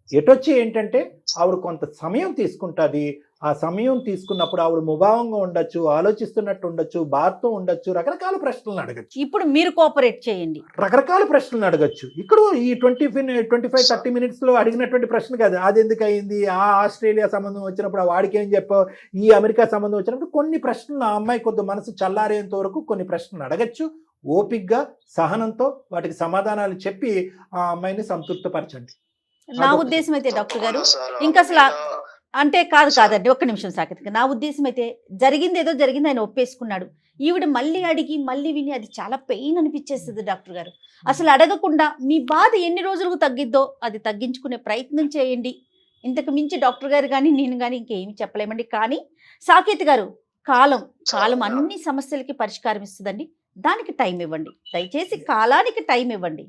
B: ఎటొచ్చి ఏంటంటే ఆవిడ కొంత సమయం తీసుకుంటుంది. ఆ సమయం తీసుకున్నప్పుడు ఆవిడ ముభావంగా ఉండొచ్చు, ఆలోచిస్తున్నట్టు ఉండొచ్చు, బాధతో ఉండొచ్చు, రకరకాల ప్రశ్నలను అడగచ్చు.
D: ఇప్పుడు మీరు కోఆపరేట్ చేయండి,
B: రకరకాల ప్రశ్నలను అడగచ్చు. ఇక్కడ ఈ 25-30 minutes లో అడిగినటువంటి ప్రశ్న కాదు. అది ఎందుకు అయింది, ఆ ఆస్ట్రేలియా సంబంధం వచ్చినప్పుడు వాడికి ఏం చెప్పావు, ఈ అమెరికా సంబంధం వచ్చినప్పుడు కొన్ని ప్రశ్నలు ఆ అమ్మాయి కొద్ది మనసు చల్లారేంత వరకు కొన్ని ప్రశ్నలు అడగచ్చు. ఓపిక్గా, సహనంతో వాటికి సమాధానాలు చెప్పి ఆ అమ్మాయిని సంతృప్తిపరచండి.
D: నా ఉద్దేశం అయితే డాక్టర్ గారు ఇంకా అసలు అంటే కాదండి, ఒక్క నిమిషం సాకేత్. నా ఉద్దేశం అయితే జరిగింది ఏదో జరిగింది, ఆయన ఒప్పేసుకున్నాడు. ఈవిడ మళ్ళీ అడిగి మళ్ళీ విని అది చాలా పెయిన్ అనిపించేస్తుంది డాక్టర్ గారు. అసలు అడగకుండా మీ బాధ ఎన్ని రోజులకు తగ్గిద్దో అది తగ్గించుకునే ప్రయత్నం చేయండి. ఇంతకు మించి డాక్టర్ గారు కానీ నేను కానీ ఇంకేమి చెప్పలేమండి. కానీ సాకేత్ గారు కాలం అన్ని సమస్యలకి పరిష్కారం ఇస్తుందండి. దానికి టైం ఇవ్వండి, దయచేసి కాలానికి టైం ఇవ్వండి.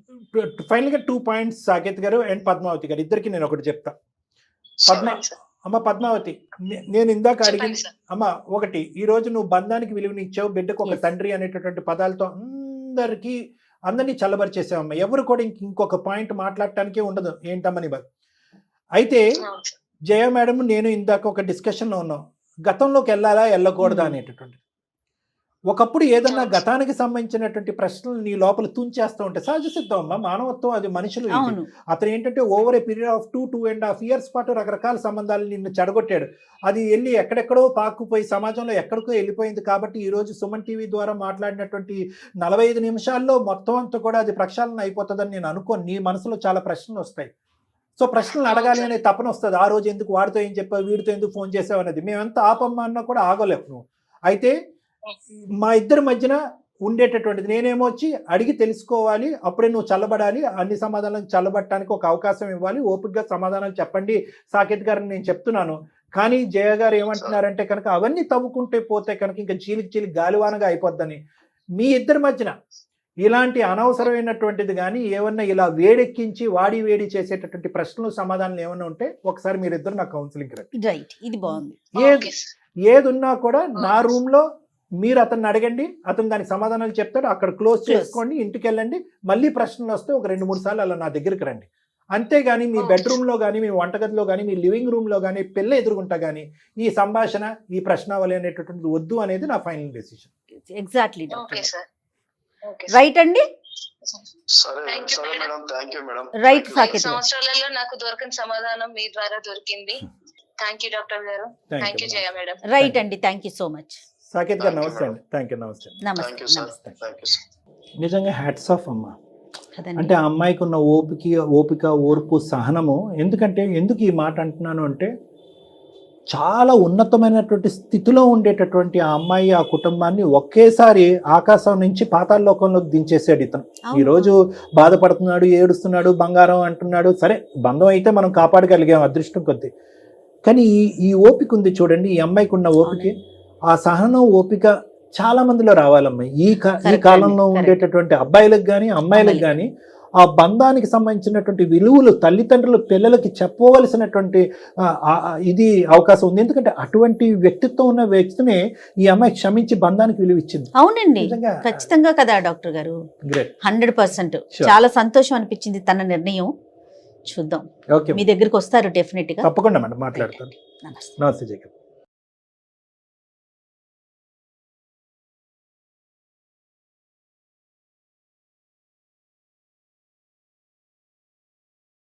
B: ఫైనల్ గా 2 points సాకేత్ గారు అండ్ పద్మావతి గారు ఇద్దరికి నేను ఒకటి చెప్తా. అమ్మ పద్మావతి, నేను ఇందాక అడిగింది అమ్మ ఒకటి, ఈ రోజు నువ్వు బంధానికి విలువనిచ్చావు, బిడ్డకు ఒక తండ్రి అనేటటువంటి పదాలతో అందరినీ చల్లబరిచేసావమ్మ. ఎవరు కూడా ఇంకొక పాయింట్ మాట్లాడటానికే ఉండదు ఏంటమ్మని. అయితే జయ మేడం నేను ఇందాక ఒక డిస్కషన్ లో ఉన్నాం, గతంలోకి వెళ్ళాలా వెళ్ళకూడదా అనేటటువంటి. ఒకప్పుడు ఏదన్నా గతానికి సంబంధించినటువంటి ప్రశ్నలు నీ లోపల తుంచేస్తూ ఉంటే సహజ సిద్ధం అమ్మా, మానవత్వం, అది మనుషులు. అతను ఏంటంటే over a period of 2.5 years పాటు రకరకాల సంబంధాలు నిన్ను చెడగొట్టాడు. అది వెళ్ళి ఎక్కడెక్కడో పాకుపోయి సమాజంలో ఎక్కడికో వెళ్ళిపోయింది. కాబట్టి ఈరోజు సుమన్ టీవీ ద్వారా మాట్లాడినటువంటి 45 నిమిషాల్లో మొత్తం అంతా కూడా అది ప్రక్షాళన అయిపోతుందని నేను అనుకోను. నీ మనసులో చాలా ప్రశ్నలు వస్తాయి. సో ప్రశ్నలు అడగాలి అనే తపన వస్తుంది. ఆ రోజు ఎందుకు వాడితో ఏం చెప్పావు, వీడితో ఎందుకు ఫోన్ చేసావు అనేది. మేమెంత ఆపమ్మా అన్నా కూడా ఆగలేవు నువ్వు. అయితే మా ఇద్దరి మధ్యన ఉండేటటువంటిది నేనేమో వచ్చి అడిగి తెలుసుకోవాలి, అప్పుడే నువ్వు చల్లబడాలి, అన్ని సమాధానాలు చల్లబట్టడానికి ఒక అవకాశం ఇవ్వాలి, ఓపికగా సమాధానాలు చెప్పండి సాకేత్ గారిని నేను చెప్తున్నాను. కానీ జయ గారు ఏమంటున్నారంటే కనుక అవన్నీ తవ్వుకుంటే పోతే కనుక ఇంకా చీలికి గాలివానగా అయిపోద్దని. మీ ఇద్దరి మధ్యన ఇలాంటి అనవసరమైనటువంటిది కానీ ఏమన్నా ఇలా వేడెక్కించి వేడి చేసేటటువంటి ప్రశ్నలు సమాధానాలు ఏమన్నా ఉంటే ఒకసారి మీరిద్దరు నా కౌన్సిలింగ్
D: రైట్, ఇది బాగుంది.
B: ఏదున్నా కూడా నా రూమ్ లో మీరు అతన్ని అడగండి, అతను దానికి సమాధానాలు చెప్తాడు, అక్కడ క్లోజ్ చేసుకోండి, ఇంటికి వెళ్ళండి. మళ్ళీ ప్రశ్నలు వస్తే ఒక 2-3 సార్లు అలా నా దగ్గరికి రండి. అంతేగాని మీ బెడ్రూమ్ లో కానీ, మీ వంటగదిలో కానీ, మీ లివింగ్ రూమ్ లో కానీ, పిల్ల ఎదురుగుంటా కానీ ఈ సంభాషణ, ఈ ప్రశ్నావళి అనేటటువంటి వద్దు అనేది నా ఫైనల్ డెసిషన్.
D: ఎగ్జాక్ట్లీ రైట్ అండి.
A: రైట్ సాకేత్. సంవత్సరాలలో నాకు దొరకని సమాధానం మీ ద్వారా దొరికింది. థ్యాంక్ యూ డాక్టర్ గారు. Thank you Jaya madam.
D: Right అండి, thank you so much.
B: Saketh గారు నమస్తే అండి. Thank you. నమస్తే.
C: Thank you sir.
D: నమస్తే.
C: Thank you sir.
B: నిజంగా హ్యాట్స్ ఆఫ్ అమ్మ.
D: కదండి.
B: అంటే ఆ అమ్మాయికి ఉన్న ఓపిక ఓర్పు సహనము. ఎందుకు ఈ మాట అంటున్నాను అంటే చాలా ఉన్నతమైనటువంటి స్థితిలో ఉండేటటువంటి ఆ అమ్మాయి ఆ కుటుంబాన్ని ఒకేసారి ఆకాశం నుంచి పాతాళలోకంలోకి దించేసాడు ఇతను.
D: అవును.
B: ఈరోజు బాధపడుతున్నాడు, ఏడుస్తున్నాడు, బంగారం అంటున్నాడు. సరే, బంధం అయితే మనం కాపాడగలిగాం అదృష్టం కొద్దీ. కానీ ఈ ఓపిక ఉంది చూడండి, ఈ అమ్మాయికి ఉన్న ఓపిక, ఆ సహనం ఓపిక చాలా మందిలో రావాలమ్మా. ఈ కాలంలో
D: correct.
B: ఉండేటటువంటి అబ్బాయిలకు కానీ అమ్మాయిలకు కానీ ఆ బంధానికి సంబంధించినటువంటి విలువలు తల్లిదండ్రులు పిల్లలకి చెప్పవలసినటువంటి ఇది అవకాశం ఉంది. ఎందుకంటే అటువంటి వ్యక్తిత్వం ఉన్న వ్యక్తినే ఈ అమ్మాయి క్షమించి బంధానికి విలువ ఇచ్చింది.
D: అవునండి,
B: నిజంగా
D: ఖచ్చితంగా కదా డాక్టర్ గారు.
B: గ్రేట్.
D: 100%.
B: Sure.
D: చాలా సంతోషం అనిపించింది తన నిర్ణయం. చూద్దాం,
B: ఓకే,
D: మీ దగ్గరికి వస్తారు డెఫినెట్ గా.
B: తప్పకుండా మేడం మాట్లాడతాను.
D: నమస్తే.
B: నమస్తే జగన్.